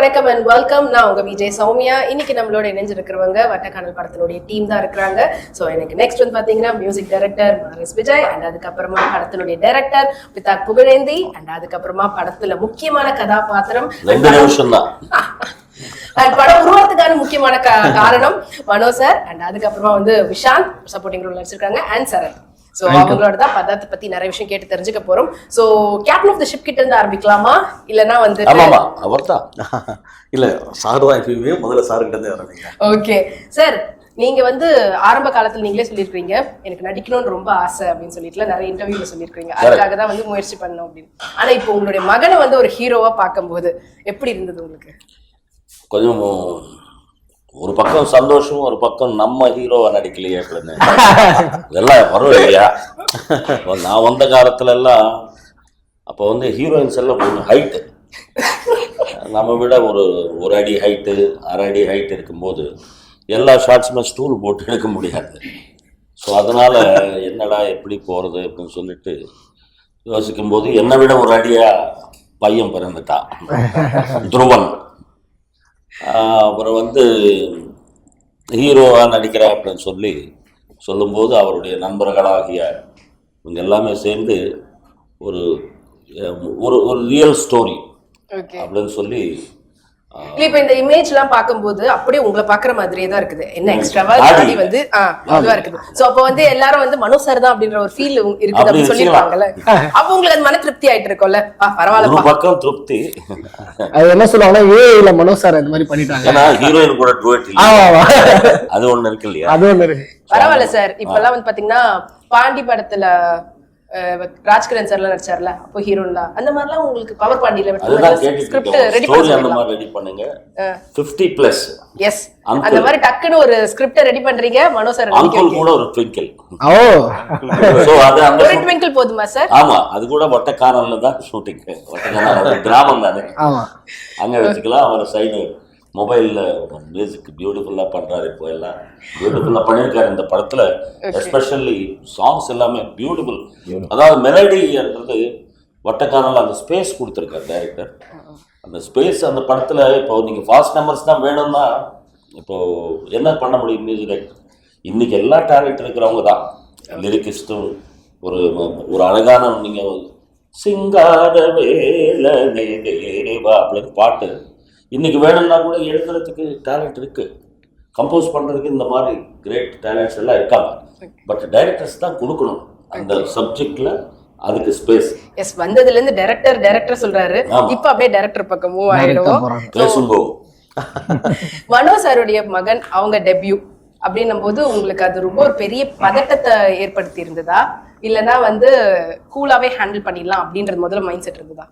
வணக்கம் and welcome. நான் உங்க விஜய் சௌமியா. இன்னைக்கு நம்மளோட இணைஞ்சிருக்கிறவங்க வட்டக்கானல் படத்தினுடைய டீம் தான் இருக்கிறாங்க. ஸோ எனக்கு நெக்ஸ்ட் வந்து பாத்தீங்கன்னா music director Maris Vijay and அதுக்கப்புறமா படத்தினுடைய டைரக்டர் பிதாக் புகழேந்தி அண்ட் அதுக்கப்புறமா படத்துல முக்கியமான கதாபாத்திரம் படம் உருவாக்குறதுக்கான முக்கியமான காரணம் மனோ சார் அண்ட் அதுக்கப்புறமா வந்து விஷாந்த் சப்போர்ட்டிங் ரோல் நடிச்சிருக்காங்க அண்ட் சரத். சோ அவங்களோட தான் பதத்தை பத்தி நிறைய விஷயம் கேட்டு தெரிஞ்சுக்க போறோம். So captain of the ship கிட்ட இருந்து ஆரம்பிக்கலாமா இல்லனா வந்து அவர்தான் இல்ல சார் தான் இப்பவே முதல்ல சார் கிட்ட இருந்து ஆரம்பிங்க. ஓகே சார், நீங்க வந்து ஆரம்ப காலத்துல நீங்களே சொல்லிருக்கீங்க எனக்கு நடிக்கணும்னு ரொம்ப ஆசை அப்படின்னு சொல்லிட்டுல நிறைய இன்டர்வியூல சொல்லிருக்கீங்க. அதுக்காக தான் வந்து முயற்சி பண்ணோம் அப்படின்னு. ஆனா இப்போ உங்களுடைய மகனை வந்து ஒரு ஹீரோவா பார்க்கும்போது எப்படி இருந்தது உங்களுக்கு? கொஞ்சம் ஒரு பக்கம் சந்தோஷம், ஒரு பக்கம் நம்ம ஹீரோவை நடிக்கலையே அப்படின்னு இதெல்லாம் வரும் இல்லையா. நான் வந்த காலத்துல எல்லாம் அப்போ வந்து ஹீரோயின்ஸ் எல்லாம் கொஞ்சம் ஹைட்டு, நம்ம விட ஒரு அடி ஹைட்டு, அரை அடி ஹைட் இருக்கும்போது எல்லா ஷார்ட்ஸுமே ஸ்டூல் போட்டு எடுக்க முடியாது. ஸோ அதனால் என்னடா எப்படி போகிறது அப்படின்னு சொல்லிட்டு யோசிக்கும்போது என்னை விட ஒரு அடியாக பையன் பிறந்துட்டான், துருவன். அப்புறம் வந்து ஹீரோவாக நடிக்கிறா அப்படின்னு சொல்லும்போது அவருடைய நண்பர்களாகிய இவங்க எல்லாமே சேர்ந்து ஒரு ஒரு ரியல் ஸ்டோரி அப்படின்னு சொல்லி இப்ப இந்த இமேஜ் எல்லாம் பாக்கும்போது அப்படியே உங்களை பாக்குற மாதிரியே தான் இருக்குது. என்ன எக்ஸ்ட்ராவா தாடி வந்து அதுவா இருக்குது. சோ அப்ப வந்து எல்லாரும் வந்து மனோ சார் தான் அப்படின்ற ஒரு ஃபீல் இருக்குது அப்படின்னு சொல்லிருப்பாங்கல்ல. அப்ப உங்களுக்கு அது மன திருப்தி ஆயிட்டு இருக்கும்ல. பரவாயில்ல, ஒரு பக்கம் திருப்தி. அது என்ன சொல்லுவாங்கன்னா ஏஐல மனோ சார் அந்த மாதிரி பண்ணிட்டாங்க. ஏன்னா ஹீரோயின் கூட டுவெட் அது ஒண்ணு இருக்கு இல்லையா, அது ஒண்ணு இருக்கு. பரவாயில்ல சார். இப்ப எல்லாம் வந்து பாத்தீங்கன்னா பாண்டி படத்துல ராஜ்கிரண் சார்ல நடிச்சார்ல, அப்போ ஹீரோன்லாம் அந்த மாதிரிலாம் உங்களுக்கு பவர் பாண்டியில ஸ்கிரிப்ட் ரெடி பண்ணுங்க 50+. எஸ், அந்த மாதிரி டக்குன்னு ஒரு ஸ்கிரிப்ட் ரெடி பண்றீங்க. மனோ சார் அங்கிள் கூட ஒரு ட்விங்கிள். ஓ சோ அது அந்த ஒரு ட்விங்கிள் போதுமா சார்? ஆமா, அது கூட வட்டக்காரன்ல தான் ஷூட்டிங். வட்டக்காரன் கிராமம் தானே, அங்க வச்சுக்கலாம். அவர் சைடு மொபைலில் மியூசிக் பியூட்டிஃபுல்லாக பண்ணுறாரு. இப்போ எல்லாம் பியூட்டிஃபுல்லாக பண்ணியிருக்காரு இந்த படத்தில். எஸ்பெஷலி சாங்ஸ் எல்லாமே பியூட்டிஃபுல். அதாவது மெலடின்றது வட்டக்காரனில் அந்த ஸ்பேஸ் கொடுத்துருக்காரு டைரக்டர். அந்த ஸ்பேஸ் அந்த படத்தில் இப்போ நீங்கள் ஃபாஸ்ட் நம்பர்ஸ் தான் வேணும்னா இப்போது என்ன பண்ண முடியும் மியூசிக் டைரக்டர்? இன்றைக்கி எல்லா டேலண்ட் இருக்கிறவங்க தான் லிரிக்கிஸ்ட்டும். ஒரு அழகான நீங்கள் சிங்கார வேலனே தேவா அப்படின்னு பாட்டு இன்னைக்கு வேணும்னா கூட எழுதுறதுக்கு டேலண்ட் இருக்கு, கம்போஸ் பண்றதுக்கு இந்த மாதிரி கிரேட் டேலண்ட்ஸ் எல்லாம் இருக்காங்க. பட் டைரக்டர்ஸ் தான் கொடுக்கணும் அந்த சப்ஜெக்ட்ல, அதுக்கு ஸ்பேஸ். எஸ், வந்ததுல இருந்து டைரக்டர் சொல்றாரு. இப்ப அப்படியே டைரக்டர் பக்கம் மூவ் ஆயிடுவோம். பேசும்போது மனோ சாருடைய மகன் அவங்க டெபியூ அப்படின்னும் போது உங்களுக்கு அது ரொம்ப ஒரு பெரிய பதட்டத்தை ஏற்படுத்தி இருந்ததா, இல்லைன்னா வந்து கூலாவே ஹேண்டில் பண்ணிடலாம் அப்படின்றது முதல்ல மைண்ட் செட் இருந்ததா?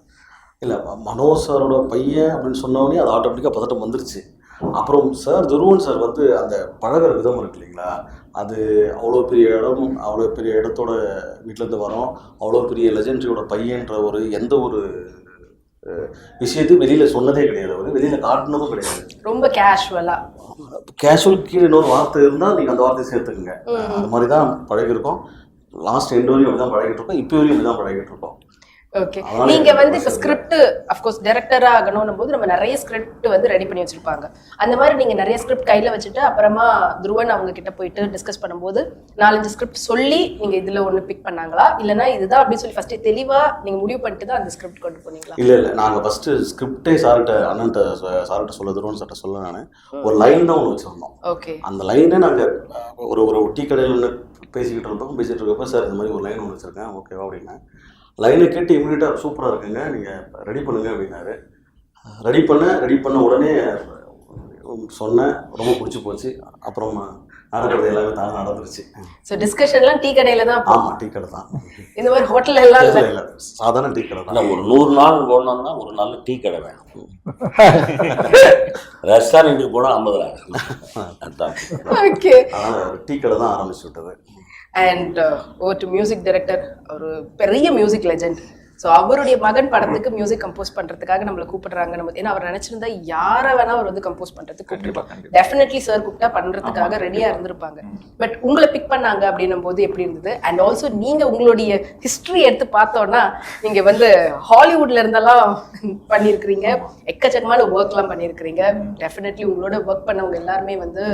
இல்லை, மனோ சாரோட பையன் அப்படின்னு சொன்னோடனே அது ஆட்டோமேட்டிக்காக பதட்டம் வந்துருச்சு. அப்புறம் சார் துருவன் சார் வந்து அந்த பழகிற விதம் இருக்கு இல்லைங்களா, அது அவ்வளோ பெரிய இடம், அவ்வளோ பெரிய இடத்தோட வீட்டிலேருந்து வரோம், அவ்வளோ பெரிய லெஜெண்டரியோட பையன்ற ஒரு எந்த ஒரு விஷயத்தையும் வெளியில் சொன்னதே கிடையாது, அவர் வெளியில் காட்டினதும் கிடையாது. ரொம்ப கேஷுவல் கீழே இன்னொரு வார்த்தை இருந்தால் நீங்கள் அந்த வார்த்தையை சேர்த்துக்குங்க. அந்த மாதிரி தான் பழகிருக்கோம். லாஸ்ட் எண்ட் வரையும் அப்படி தான் பழகிட்டு இருக்கோம், இப்போ வரையும் அப்படி தான் பழகிட்டு இருக்கோம். ஓகே, நீங்க வந்து இப்ப ஸ்கிரிப்ட் அஃப்கோர்ஸ் டைரக்டரா ஆகணும் போது நம்ம நிறைய ஸ்கிரிப்ட் வந்து ரெடி பண்ணி வச்சிருப்பாங்க. அந்த மாதிரி நீங்க நிறைய ஸ்கிரிப்ட் கையில வச்சுட்டு அப்புறமா துருவன் அவங்க கிட்ட போயிட்டு டிஸ்கஸ் பண்ணும்போது 4-5 ஸ்கிரிப்ட் சொல்லி நீங்க இதுல ஒண்ணு பிக் பண்ணாங்களா, இல்லைன்னா இதுதான் அப்படின்னு சொல்லி ஃபர்ஸ்ட் தெளிவா நீங்க முடிவு பண்ணிட்டு தான் அந்த ஸ்கிரிப்ட் கொண்டு போனீங்களா? இல்ல நாங்க ஃபர்ஸ்ட் ஸ்கிரிப்டே சார்கிட்ட சொல்ல துருவன் சார்ட்ட சொல்ல நானு ஒரு லைன் தான் ஒன்று வச்சிருந்தோம். ஓகே, அந்த லைனே நாங்க ஒரு டீ கடையில் பேசிக்கிட்டு இருக்கப்ப சார் இந்த மாதிரி ஒரு லைன் ஒன்று வச்சிருக்கேன் ஓகேவா அப்படின்னா, லைனை கேட்டு இமீடியட்டாக சூப்பராக இருக்குங்க நீங்கள் ரெடி பண்ணுங்க அப்படின்னாரு. ரெடி பண்ண உடனே சொன்னேன், ரொம்ப பிடிச்சி போச்சு. அப்புறம் நடக்கிறது எல்லாமே தான் நடந்துருச்சு. ஸோ டிஸ்கஷன்லாம் டீ கடையில் தான்? ஆமாம், டீ கடை தான். இந்த மாதிரி ஹோட்டல் எல்லாம் இல்லை, சாதாரண டீ கடை தான். ஒரு 100 நாள் போனோம்னா ஒரு நல்ல டீ கடை வேணும். ரெஸ்டாரண்ட்டுக்கு போனால் 50,000. ஓகே, அதனால் டீ கடை தான் ஆரம்பிச்சு விட்டது. And oh to music director, ஒரு பெரிய மியூசிக் லெஜெண்ட். ஸோ அவருடைய மகன் படத்துக்கு மியூசிக் கம்போஸ் பண்றதுக்காக நம்மள கூப்பிடுறாங்க நம்ம. ஏன்னா அவர் நினைச்சிருந்தா யார வேணா அவர் வந்து கம்போஸ் பண்றதுக்கு கூப்பிட்டு டெஃபினெட்லி சார் கூப்பிட்டா பண்றதுக்காக ரெடியா இருந்திருப்பாங்க. பட் உங்களை பிக் பண்ணாங்க அப்படின்னும் போது எப்படி இருந்தது? அண்ட் ஆல்சோ நீங்க உங்களுடைய ஹிஸ்டரி எடுத்து பார்த்தோம்னா நீங்க வந்து ஹாலிவுட்ல இருந்தெல்லாம் பண்ணியிருக்கிறீங்க, எக்கச்சக்கமான ஒர்க்லாம் பண்ணியிருக்கிறீங்க. டெஃபினெட்லி உங்களோட ஒர்க் பண்ணவங்க எல்லாருமே வந்து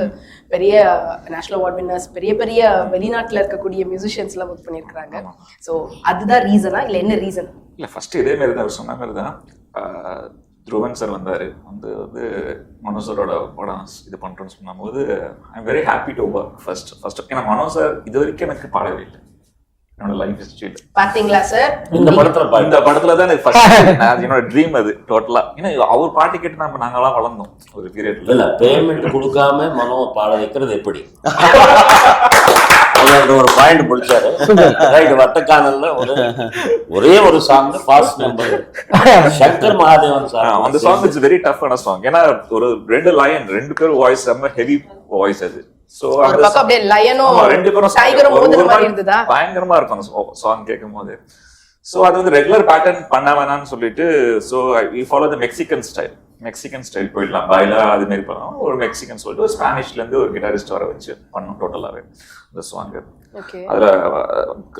பெரிய நேஷனல் அவார்ட் வின்னர்ஸ், பெரிய பெரிய வெளிநாட்டுல இருக்கக்கூடிய மியூசிஷியன்ஸ்லாம் ஒர்க் பண்ணியிருக்கிறாங்க. ஸோ அதுதான் ரீசனா இல்லை என்ன ரீசன்? இல்லை ஃபர்ஸ்ட் இதே மாதிரி தான் சொன்ன மாதிரி தான் துருவன் சார் வந்தார் வந்து மனோ சாரோட படம் இது பண்ணுறோன்னு சொன்னபோது I am very happy to work first. ஏன்னா மனோ சார் இது வரைக்கும் எனக்கு பாடவே இல்லை என்னோட லைஃப் ஹிஸ்டரியில். பாத்தீங்களா சார் இந்த படத்துல தான் எனக்கு ஃபர்ஸ்ட் என்னோட ட்ரீம் அது டோட்டலா. ஏன்னா அவர் பாட்டு கேட்டு நாங்கெல்லாம் வளர்ந்தோம் ஒரு பீரியட்ல. இல்ல பேமெண்ட் கொடுக்காம மனோ பாட வைக்கிறது எப்படி ஒரு பாயிண்ட் பிடிச்சாரு. ரைட், வட்டக்கானல்ல ஒரே ஒரு song fast number Shankar Mahadevan sir. அந்த சாங் இட்ஸ் வெரி டஃப்பான சாங். ஏன்னா ஒரு ரெண்டு பேரும் வாய்ஸ் ரொம்ப ஹெவி வாய்ஸ் அது. சோ ஒரு பக்கம் அப்படியே லயனும் ரெண்டு பேரும் டைகரும் மோதுற மாதிரி இருந்ததா? பயங்கரமா இருக்கும் அந்த சாங் கேட்கும்போது. சோ அது வந்து ரெகுலர் பேட்டர்ன் பண்ண வேணாம்னு சொல்லிட்டு so we follow the Mexican style போயிடலாம் பாயிலா அது மாதிரி பண்ணலாம். ஒரு மெக்சிகன் சொல்லிட்டு ஒரு ஸ்பானிஷ்ல இருந்து ஒரு கிட்டாரிஸ்ட் வர வச்சு பண்ணோம் டோட்டலாவே இந்த சாங். அதுல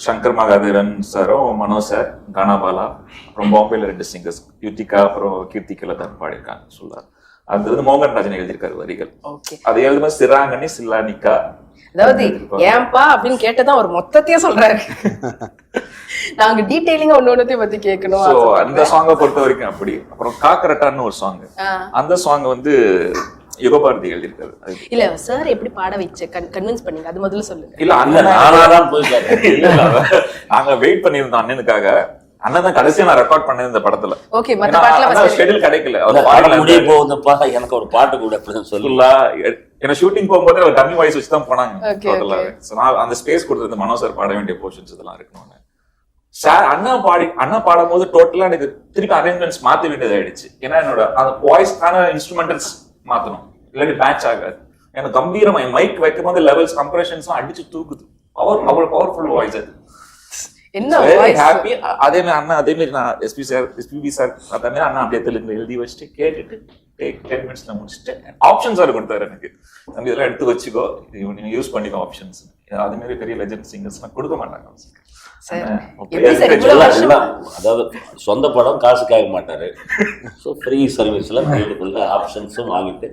சங்கர் மகாதேவன் சாரும் மனோ சார், கானாபாலா, அப்புறம் பாம்பேல 2 சிங்கர்ஸ் யுத்திகா அப்புறம் கீர்த்திகல தான் பாடியிருக்காங்க சொல்லார். அது வந்து மோகன் ராஜன் எழுதியிருக்காரு வரிகள். அது எழுதுமா சிராங்கனி சில்லானிக்கா. அதாவது ஏன்பா அப்படின்னு கேட்டதான் அவர் மொத்தத்தையே சொல்றாரு. நாங்க டீடைலிங்கா ஒன்னொன்னத்தையும் பத்தி கேட்கணும். அந்த சாங்கை பொறுத்த வரைக்கும் அப்படி. அப்புறம் காக்கரட்டான்னு ஒரு சாங், அந்த சாங் வந்து யுகபாரதி எழுதியிருக்காரு. இல்ல சார் எப்படி பாட வச்சு கன்வின்ஸ் பண்ணீங்க அது முதல்ல சொல்லுங்க. இல்ல அண்ணன் நாங்க வெயிட் பண்ணியிருந்தோம் அண்ணனுக்காக. அண்ணன் தான் கடைசியா நான் ரெக்கார்ட் பண்ணேன் இந்த படத்துல. ஓகே, மத்த பாட்டுல ஷெட்யூல் கிடைக்கல. முடிய போகுதுப்பா எனக்கு ஒரு பாட்டு கூட அப்படின்னு சொல்லுலா. ஏன்னா ஷூட்டிங் போகும்போது அவர் டம்மி வாய்ஸ் வச்சு தான் போனாங்க டோட்டலா. நான் அந்த ஸ்பேஸ் கொடுத்தது மனோ சார் பாட வேண்டிய போர்ஷன்ஸ் இதெல்லாம் இருக்கணும்னு. சார் அண்ணா பாடும் போது டோட்டலா எனக்கு திருப்பி அரேஞ்ச்மெண்ட்ஸ் மாத்த வேண்டியது ஆயிடுச்சு. ஏன்னா என்னோட அந்த வாய்ஸ்க்கான இன்ஸ்ட்ருமெண்டல்ஸ் மாத்தணும், இல்லாட்டி மேட்ச் ஆகாது. எனக்கு கம்பீரமா மைக் வைக்கும் போது லெவல்ஸ் கம்ப்ரெஷன்ஸ் அடிச்சு தூக்குது. அவ்வளவு பவர்ஃபுல் வாய்ஸ் அது. ஹாப்பி. அதே மாதிரி அண்ணா அதே மாதிரி நான் எஸ்பிபி சார் அதே மாதிரி அண்ணா அப்படியே தெலுங்குல எழுதி வச்சுட்டு கேட்டுட்டு 10 மினிட்ஸ்ல முடிச்சுட்டு ஆப்ஷன்ஸ் அவர் கொடுத்தாரு எனக்கு. தம்பி இதெல்லாம் எடுத்து வச்சுக்கோ, நீங்க யூஸ் பண்ணிக்கோ ஆப்ஷன்ஸ். அதே மாதிரி பெரிய லெஜெண்ட் சிங்கர்ஸ் கொடுக்க மாட்டாங்க. அதாவது சொந்த படம் காசு கேட்க மாட்டாரு. ஸோ ஃப்ரீ சர்வீஸ்ல ஆப்ஷன்ஸும் வாங்கிட்டு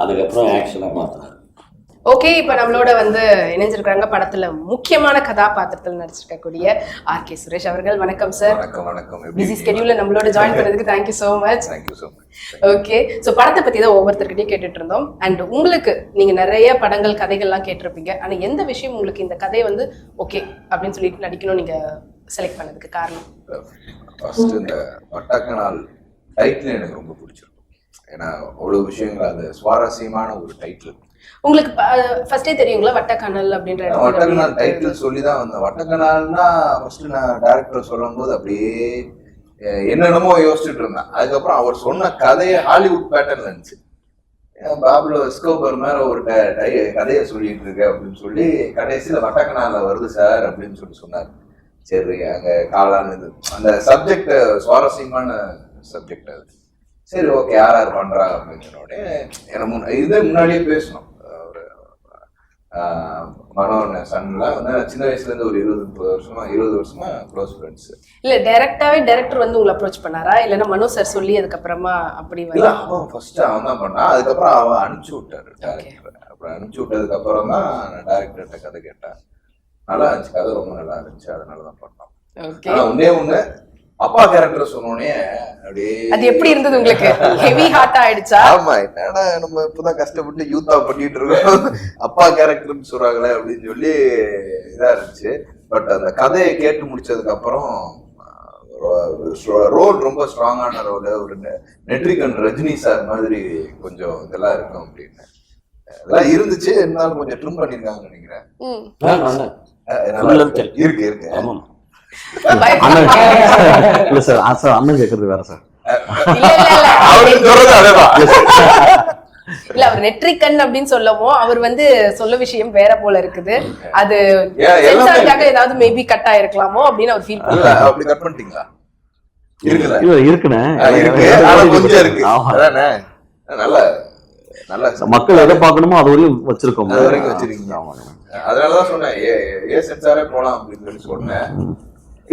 அதுக்கப்புறம் ஆக்ஷனாக மாத்தினாரு. ஓகே, இப்ப நம்மளோட வந்து இணைஞ்சிருக்காங்க படத்துல முக்கியமான கதாபாத்திரத்தில் நடிச்சிருக்கக்கூடிய ஆர்.கே. சுரேஷ் அவர்கள். வணக்கம் சார். வணக்கம். பிஸி ஸ்கெடியூல்ல நம்மளோட ஜாயின் பண்ணதுக்கு thank you so much. Okay, so படத்தை பத்தி தான் ஒவ்வொருத்தர்கிட்டயும் கேட்டுட்டு இருந்தோம். அண்ட் உங்களுக்கு நீங்க நிறைய படங்கள் கதைகள்லாம் கேட்டிருப்பீங்க. ஆனா எந்த விஷயம் உங்களுக்கு இந்த கதையை வந்து ஓகே அப்படின்னு சொல்லிட்டு நடிக்கணும் நீங்க செலக்ட் பண்ணதுக்கு காரணம்? ஃபர்ஸ்ட் இந்த வட்டக்கனால் டைட்டில் எனக்கு ரொம்ப பிடிச்சிருக்கும். ஏன்னா அவ்வளவு விஷயங்கள், அது சுவாரஸ்யமான ஒரு டைட்டில். உங்களுக்கு ஃபர்ஸ்டே தெரியுங்களா வட்டக்கனல் அப்படின்ற? வட்டக்கனால் டைட்டில் சொல்லிதான் வந்தேன். வட்டக்கனால்னா ஃபர்ஸ்ட் நான் டைரக்டர் சொல்லும் போது அப்படியே என்னென்னமோ யோசிச்சுட்டு இருந்தேன். அதுக்கப்புறம் அவர் சொன்ன கதையை ஹாலிவுட் பேட்டர்ன்ல இருந்துச்சு. பாபுல எஸ்கோபர் மேல ஒரு கதையை சொல்லிட்டு இருக்கு அப்படின்னு சொல்லி கடைசியில வட்டக்கனால வருது சார் அப்படின்னு சொல்லி சொன்னார். சரி, அங்க காலானது அந்த சப்ஜெக்ட் சுவாரஸ்யமான சப்ஜெக்ட் அது. சரி, ஓகே, யார் பண்றா அப்படின்னு சொன்னோடனே எனக்கு இதே முன்னாடியே பேசணும். ஒரு மனோன் சன்ல வந்து சின்ன வயசுல இருந்து ஒரு 20 வருஷமா க்ளோஸ் ஃப்ரெண்ட்ஸ். இல்ல டைரக்டர் வந்து உங்களை அப்ரோச் பண்ணாரா இல்லன்னா மனோ சார் சொல்லி அதுக்கப்புறமா அப்படி இல்ல, அவன் ஃபர்ஸ்ட் அவன் தான் பண்ணா. அதுக்கப்புறம் அவன் அனுப்பிச்சு விட்டாரு டைரக்டர். அப்புறம் அனுப்பிச்சு விட்டதுக்கு அப்புறம் தான் நான் டைரக்டர்கிட்ட கதை கேட்டேன். நல்லா இருந்துச்சு, கதை ரொம்ப நல்லா இருந்துச்சு, அதனாலதான் பண்ணோம். ஆனா ஒண்ணு அப்பா கேரக்டர் சொன்னோடனே அப்படியே அது எப்படி இருந்தது உங்களுக்கு? ஹெவி ஹார்ட் ஆயிடுச்சா? ஆமா, என்னடா நம்ம இப்பதான் கஷ்டப்பட்டு யூத்தா பண்ணிட்டு இருக்கோம், அப்பா கேரக்டர்னு சொல்றாங்களே அப்படின்னு சொல்லி இதா இருந்துச்சு. பட் அந்த கதையை கேட்டு முடிச்சதுக்கு அப்புறம் ரோல் ரொம்ப ஸ்ட்ராங்கான ரோல். ஒரு நெட்ரிகன் ரஜினி சார் மாதிரி கொஞ்சம் இதெல்லாம் இருக்கும் அப்படின்னு இதெல்லாம் இருந்துச்சு. இருந்தாலும் கொஞ்சம் ட்ரிம் பண்ணிருக்காங்கன்னு நினைக்கிறேன். இருக்கு. ஆமா இல்ல சார், அண்ணன் கேக்குறது வேற சார். இல்ல அவர் நெற்றிக்கண் அப்படின்னு சொல்லவும் அவர் வந்து சொல்ல விஷயம் வேற போல இருக்குது. அது சென்சாருக்காக ஏதாவது மேபி கட் ஆயிருக்கலாமோ அப்படின்னு அவர் ஃபீல் இல்ல அப்படி கட் பண்ணிட்டீங்களா? இருக்குல்ல? இல்ல இருக்குண்ணே, இருக்கு, ஆனா கொஞ்சம் இருக்கு. அதானே நல்ல நல்ல மக்கள் எதை பார்க்கணுமோ அது வரையும் வச்சிருக்கோம், அது வரைக்கும் வச்சிருக்கீங்க. அதனாலதான் சொன்னேன் ஏ சென்சாரே போலாம் அப்படின்னு சொல்லி சொன்னேன்.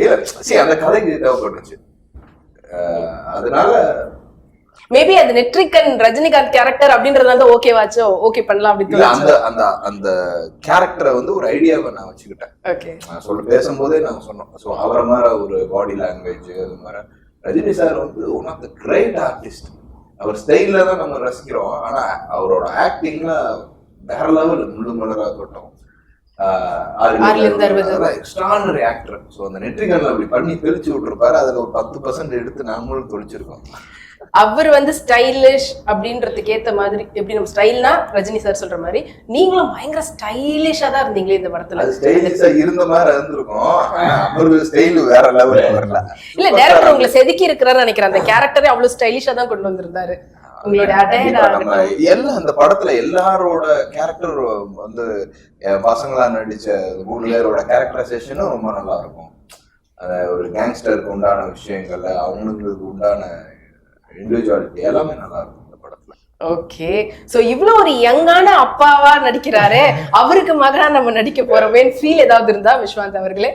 இல்ல சரி அந்த கதைக்கு தேவைப்பட்டுச்சு, அதனால மேபி அது நெற்றிக்கண் ரஜினிகாந்த் கேரக்டர் அப்படின்றதுனால ஓகேவாச்சோ, ஓகே பண்ணலாம் அப்படின்னு அந்த அந்த அந்த கேரக்டரை வந்து ஒரு ஐடியாவை நான் வச்சுக்கிட்டேன். ஓகே, நான் பேசும்போதே நாங்க சொன்னோம். ஸோ அவரை மாதிரி ஒரு பாடி லாங்குவேஜ் அது மாதிரி ரஜினி சார் வந்து one of the great artist. அவர் ஸ்டைல தான் நம்ம ரசிக்கிறோம், ஆனா அவரோட ஆக்டிங்ல வேற லெவல். முழு மலரா இருக்கட்டும், எக்ஸ்ட்ரானரி ஆக்டர். ஸோ அந்த நெற்றிகள்ல அப்படி பண்ணி தெளிச்சு விட்டுருப்பாரு. அதுல ஒரு 10% எடுத்து நாங்களும் தொழிச்சிருக்கோம். அவர் வந்து ஸ்டைலிஷ் அப்படின்றதுக்கு ஏத்த மாதிரி, எப்படி நம்ம ஸ்டைல்னா ரஜினி சார் சொல்ற மாதிரி நீங்களும் பயங்கர ஸ்டைலிஷா தான் இருந்தீங்களே இந்த படத்துல. அது ஸ்டைலிஷா இருந்த மாதிரி இருந்திருக்கும், அவரு ஸ்டைல் வேற லெவல் வரல. இல்ல டைரக்டர் உங்களை செதுக்கி இருக்கிறாரு நினைக்கிறேன். அந்த கேரக்டரே அவ்வளவு ஸ்டைலிஷா தான் கொண்டு வந்திருந்தாரு. உங்களோட எல்லாம் அந்த படத்துல எல்லாரோட கேரக்டர் வந்து பசங்களா நடிச்ச 3 பேரோட கேரக்டரைசேஷனும் ரொம்ப நல்லா இருக்கும். ஒரு கேங்ஸ்டருக்கு உண்டான விஷயங்கள்ல அவங்களுக்கு உண்டான இண்டிவிஜுவாலிட்டி எல்லாமே நல்லா இருக்கும் இந்த படத்துல. ஓகே, சோ இவ்வளவு ஒரு யங்கான அப்பாவா நடிக்கிறாரு, அவருக்கு மகனா நம்ம நடிக்க போறோமே ஃபீல் ஏதாவது இருந்தா விஸ்வாந்த் அவர்களே?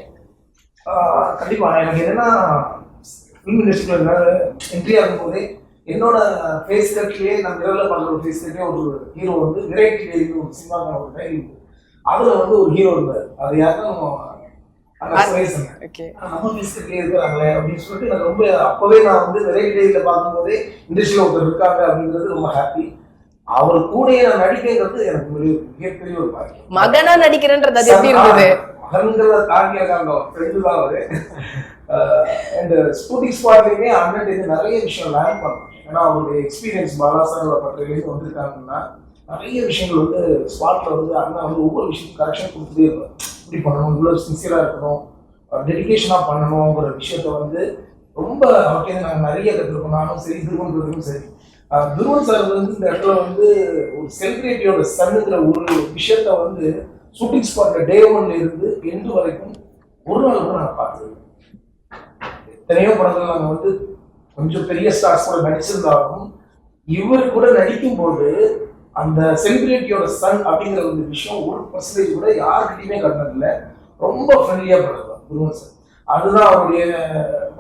கண்டிப்பா. எனக்கு என்னன்னா ஃபிலிம் இண்டஸ்ட்ரியில என்ட்ரி ஆகும் போதே என்னோட ஃபேஸ் கட்லயே நான் நிரல பார்க்குற ஒரு ஃபேஸ் கட்லயே ஒரு ஹீரோ வந்து வெரைட்டி டெய்லி ஒரு சினிமாக்கான ஒரு டைரி அதுல வந்து ஒரு ஹீரோ இருந்தார். அது யாருக்கும் நம்ம ஃபேஸ் கட்லயே இருக்கிறாங்களே அப்படின்னு சொல்லிட்டு எனக்கு ரொம்ப அப்பவே நான் வந்து வெரைட்டி டெய்லியில பார்க்கும்போதே இண்டஸ்ட்ரியில ஒருத்தர் இருக்காங்க அப்படிங்கிறது ரொம்ப ஹாப்பி. அவர் கூடயே நான் நடிக்கிறது எனக்கு மிகப்பெரிய ஒரு பாக்கியம். மகனா நடிக்கிறேன்றது எப்படி இருந்தது? மகன்கிறத தாண்டி இருக்காங்க ஃப்ரெண்டு தான் அவரு. அண்ட் ஷூட்டிங் ஸ்பாட்லயுமே அண்ணன் நிறைய விஷயம் லேர்ன் பண்ணோம். ஏன்னா அவருடைய எக்ஸ்பீரியன்ஸ் பாலாசாரோட பட்டறையிலேருந்து வந்திருக்காங்கன்னா நிறைய விஷயங்கள் வந்து ஸ்பாட்ல வந்து அண்ணா வந்து ஒவ்வொரு விஷயத்துக்கும் கரெக்ஷன் கொடுத்துட்டே இருப்பார். இப்படி பண்ணணும், இவ்வளோ சின்சியரா இருக்கணும், டெடிகேஷனா பண்ணணுங்கிற விஷயத்த வந்து ரொம்ப அவர்கிட்ட நாங்கள் நிறைய கற்றுருக்கோம். நானும் சரி, துருவன்றதுக்கும் சரி. துருவன் சார் வந்து இந்த இடத்துல வந்து ஒரு செலிபிரிட்டியோட சன்னுங்கிற ஒரு விஷயத்த வந்து ஷூட்டிங் ஸ்பாட்ல டே 1ல இருந்து எண்டு வரைக்கும் ஒரு நாள் கூட நான் பார்த்தது. எத்தனையோ படங்கள் நாங்கள் வந்து கொஞ்சம் பெரிய ஸ்டார்ஸ் கூட நடிச்சிருந்தாலும் இவர் கூட நடிக்கும் போது அந்த செலிபிரிட்டியோட சன் அப்படிங்கிற ஒரு விஷயம் 1% கூட யாருக்கிட்டையுமே கண்டதில்லை. ரொம்ப ஃப்ரெண்ட்லியா பழகுவார் துருவன் சார். அதுதான் அவருடைய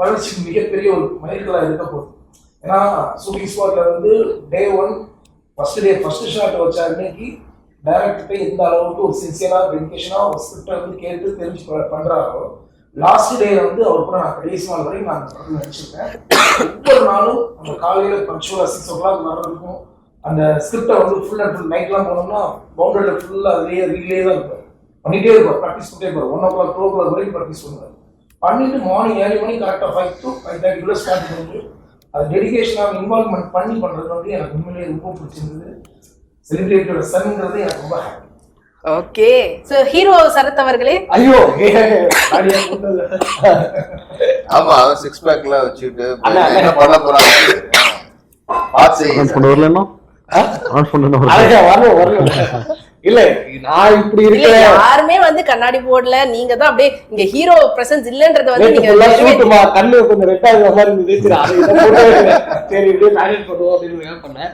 வளர்ச்சிக்கு மிகப்பெரிய ஒரு மைல்கல்லாக இருக்க போகுது. ஏன்னா ஷூட்டிங் ஸ்பாட்ல வந்து டே 1 ஃபர்ஸ்ட் ஷாட் வச்ச அன்னைக்கு டைரக்டர்கிட்ட எந்த அளவுக்கு ஒரு சின்சியரா டெடிகேஷனா ஒரு ஸ்கிரிப்டை வந்து கேட்டு தெரிஞ்சு பண்றாரோ, லாஸ்ட் டே வந்து அவர் கூட நான் கடைசி நாள் வரைக்கும் நான் படத்தில் நடிச்சிருக்கேன். ஒவ்வொரு நாளும் அந்த காலையில பங்க்சுவலா 6 o'clock வர்றதுக்கும் அந்த ஸ்கிரிப்டை வந்து ஃபுல் அண்ட் ஃபுல் நைட்லாம் போனோம்னா பவுண்டரில் ஃபுல்லாக அதுலேயே ரீலே தான் இருப்பார். பண்ணிட்டே இருப்பார், ப்ராக்டிஸ் பண்ணிட்டே இருப்பார். 1 o'clock 2 o'clock வரைக்கும் ப்ராக்டிஸ் பண்ணுவார். பண்ணிட்டு மார்னிங் 7 மணி கரெக்டாக 5 to 5:30 ஸ்டார்ட் பண்ணிட்டு அது டெடிகேஷனாக இன்வால்வ்மெண்ட் பண்ணி பண்ணுறது வந்து எனக்கு உண்மையிலேயே ரொம்ப பிடிச்சிருந்தது. செலிபிரிட்டியோட சன்ங்கிறது எனக்கு ரொம்ப happy. Okay, so hero Sarath அவர்களே? ஐயோ ஆமா, 6 பேக்ல வச்சுட்டு என்ன பண்ண போறாங்க இல்ல நான் இப்படி இருக்கேன். யாருமே வந்து கண்ணாடி போர்டுல நீங்க தான் அப்படியே இங்க ஹீரோ பிரசன்ஸ் இல்லன்றத வந்து நீங்க கண்ணு கொஞ்சம் ரெட் ஆகுற மாதிரி இருந்துச்சு. சரி இப்படியே மேனேஜ் பண்ணுவோம் அப்படின்னு பண்ணேன்.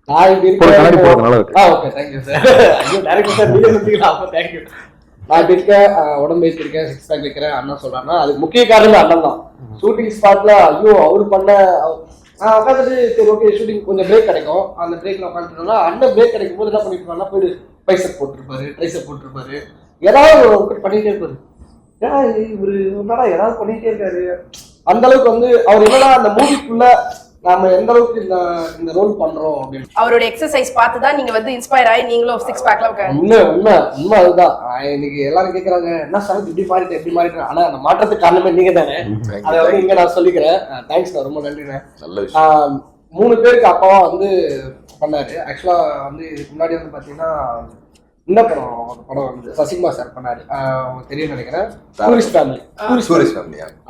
நான் இப்படி இருக்கேன். Okay, thank you sir. ஐயோ டைரக்டர் சார் நீங்க சொல்றீங்களா? அப்ப தேங்க்யூ. நான் இப்படி இருக்கேன், உடம்பு வச்சிருக்கேன், 6 பேக் வைக்கிறேன். அண்ணன் சொல்றாங்கன்னா அதுக்கு முக்கிய காரணம் அண்ணன் தான். ஷூட்டிங் ஸ்பாட்ல ஐயோ அவரு பண்ண நான் உட்காந்துட்டு சரி ஓகே ஷூட்டிங் கொஞ்சம் பிரேக் கிடைக்கும். அந்த பிரேக்ல உட்காந்துட்டோம்னா அண்ணன் பிரேக் கிடைக்கும் போது என்ன பண்ணிட்டு போயிட்டு பைசெப் போட்டிருப்பாரு, ட்ரைசெப் போட்டிருப்பாரு, ஏதாவது ஒர்க் பண்ணிட்டே இருப்பாரு. ஏன்னா இவரு என்னடா ஏதாவது பண்ணிட்டே இருக்காரு. அந்த அளவுக்கு வந்து அவர் என்னன்னா அந்த மூவிக்குள்ள நாம எந்த அளவுக்கு இந்த ரோல் பண்றோம் அப்படின்னு அவரோட எக்ஸசைஸ் பார்த்து தான் நீங்க வந்து இன்ஸ்பயர் ஆகி நீங்களும் 6 பேக்ல உட்கார்ந்து. உண்மை அதுதான். இன்னைக்கு எல்லாரும் கேட்கறாங்க என்ன சார் இப்படி மாறிட்டேன் எப்படி மாறிட்டேன். ஆனா அந்த மாற்றத்துக்கு காரணமே நீங்க தானே. அதை வந்து இங்க நான் சொல்லிக்கிறேன். தேங்க்ஸ், ரொம்ப நன்றிண்ணே. 3 பேருக்கு அப்பாவா வந்து பண்ணாரு. ஆக்சுவலா வந்து இதுக்கு முன்னாடி வந்து பாத்தீங்கன்னா இந்த படம் வந்து சசிகுமார் சார் பண்ணாரு, தெரியும் நினைக்கிறேன். Tourist family.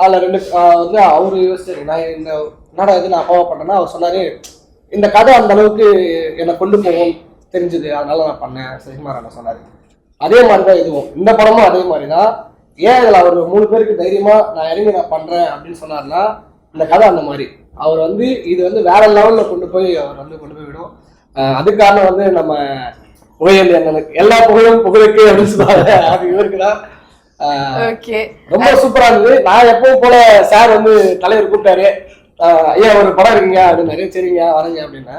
அதுல 2 வந்து அவரு யோசிச்சாரு நான் இந்த என்னடா இது நான் அப்பாவா பண்ணேன்னா அவர் சொன்னாரு இந்த கதை அந்த அளவுக்கு என்னை கொண்டு போகும் தெரிஞ்சது, அதனால நான் பண்ணேன் சசிகுமார் அண்ணா சொன்னாரு. அதே மாதிரிதான் இதுவும், இந்த படமும் அதே மாதிரிதான். ஏன் இதுல அவர் 3 பேருக்கு தைரியமா நான் இறங்கி நான் பண்றேன் அப்படின்னு சொன்னார்னா, இந்த கதை அந்த மாதிரி அவர் வந்து இது வந்து வேற லெவல்ல கொண்டு போய் விடும். அதுக்கு காரணம் வந்து நம்ம புகழேந்தி அண்ணனுக்கு, எல்லா புகழும் புகழுக்கு அப்படின்னு சொல்லுவாங்க, அது இவருக்கு தான். ரொம்ப சூப்பரா இருந்தது. நான் எப்பவும் போல சார் வந்து தலைவர் கூப்பிட்டாரு, ஐயா ஒரு படம் இருக்குங்க அப்படின்னாரு. சரிங்க வரேங்க அப்படின்னா,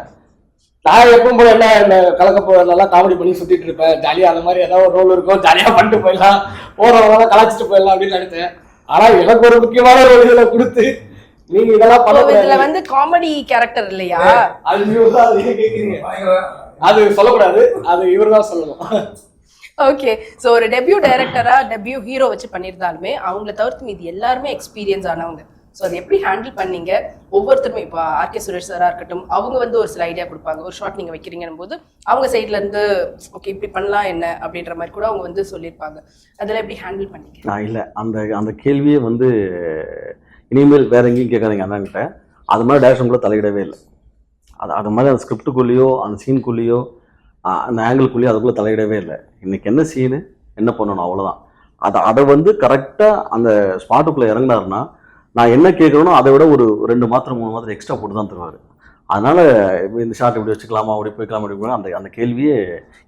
நான் எப்பவும் போல என்ன கலக்கப்போலாம் காமெடி பண்ணி சுத்திட்டு இருப்பேன் ஜாலியா. அந்த மாதிரி ஏதாவது ஒரு ரோல் இருக்கும், ஜாலியா பண்ணிட்டு போயிடலாம், போறவங்க கலாச்சிட்டு போயிடலாம் அப்படின்னு நினைச்சேன். ஆனா எனக்கு ஒரு முக்கியமான ரோல் இதுல கொடுத்து நீங்க இதெல்லாம் இதுல வந்து காமெடி கேரக்டர் இல்லையா? அது சொல்லக்கூடாது, அது இவர் தான் சொல்லணும். ஓகே, ஸோ ஒரு டெபியூ டைரக்டரா டெபியூ ஹீரோ வச்சு பண்ணியிருந்தாலுமே அவங்கள தவிர்த்து மீது எல்லாருமே எக்ஸ்பீரியன்ஸ் ஆனவங்க. ஸோ அதை எப்படி ஹேண்டில் பண்ணீங்க? ஒவ்வொருத்தருமே இப்போ ஆர்கே சுரேஷ் சாரா இருக்கட்டும், அவங்க வந்து ஒரு சில ஐடியா கொடுப்பாங்க. ஒரு ஷார்ட் நீங்க வைக்கிறீங்கன்னு போது அவங்க சைட்ல இருந்து ஓகே இப்படி பண்ணலாம் என்ன அப்படின்ற மாதிரி கூட அவங்க வந்து சொல்லியிருப்பாங்க. அதெல்லாம் எப்படி ஹேண்டில் பண்ணீங்க? இல்லை, அந்த கேள்வியே வந்து இனிமேல் வேற எங்கேயும் கேட்காதீங்க அண்ணாங்கிட்ட. அது மாதிரி டைரக்ஷனுக்குள்ள தலையிடவே இல்லை. அது மாதிரி அந்த ஸ்கிரிப்டுக்குள்ளேயோ அந்த சீனுக்குள்ளேயோ அந்த ஆங்கிள்குள்ளேயோ அதுக்குள்ளே தலையிடவே இல்லை. இன்னைக்கு என்ன சீனு என்ன பண்ணணும் அவ்வளோதான். அதை வந்து கரெக்டாக அந்த ஸ்பாட்டுக்குள்ளே இறங்கினாருன்னா நான் என்ன கேட்குறேனோ அதை விட ஒரு 2 மாத்திரம் 3 மாத்திரம் எக்ஸ்ட்ரா போட்டு தான் தருவார். அதனால இந்த ஷார்ட் இப்படி வச்சுக்கலாமா, அப்படி போய்க்கலாம், அப்படி போய்க்கலாம், அந்த கேள்வியே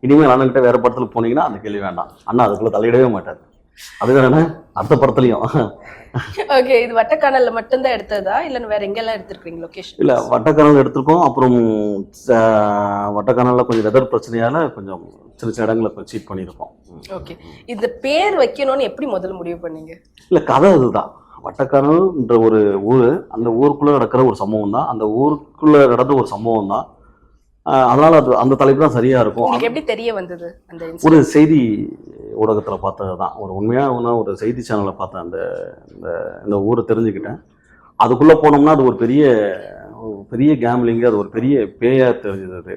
இனிமேல் அண்ணன்கிட்ட வேற படத்தில் போனீங்கன்னா அந்த கேள்வி வேண்டாம். அண்ணா அதுக்குள்ளே தலையிடவே மாட்டார். அது வேணா அடுத்த படத்துலையும். ஓகே, இது வட்டக்கானல்ல மட்டும்தான் எடுத்ததா இல்ல வேற எங்கெல்லாம் எடுத்திருக்கீங்க லொகேஷன்? இல்ல, வட்டக்கானல் எடுத்திருக்கோம். அப்புறம் வட்டக்கானல்ல கொஞ்சம் வெதர் பிரச்சனையால கொஞ்சம் சின்ன இடங்களை கொஞ்சம் சீட் பண்ணியிருக்கோம். ஓகே, இந்த பேர் வைக்கணும்னு எப்படி முதல்ல முடிவு பண்ணீங்க? இல்ல, கதை அதுதான். வட்டக்கானல்ன்ற ஒரு ஊர், அந்த ஊருக்குள்ள நடக்கிற ஒரு சம்பவம் தான், அந்த ஊருக்குள்ள நடந்த ஒரு சம்பவம் தான். அதனால அது அந்த தலைப்பு தான் சரியா இருக்கும். உங்களுக்கு எப்படி தெரிய வந்தது? அந்த ஒரு செய்தி ஊடகத்தில் பார்த்தது தான், ஒரு உண்மையான ஒரு செய்தி சேனலில் பார்த்தேன். இந்த ஊரை தெரிஞ்சுக்கிட்டேன். அதுக்குள்ளே போனோம்னா அது ஒரு பெரிய கேம்லிங்கு, அது ஒரு பெரிய பேயா தெரிஞ்சது.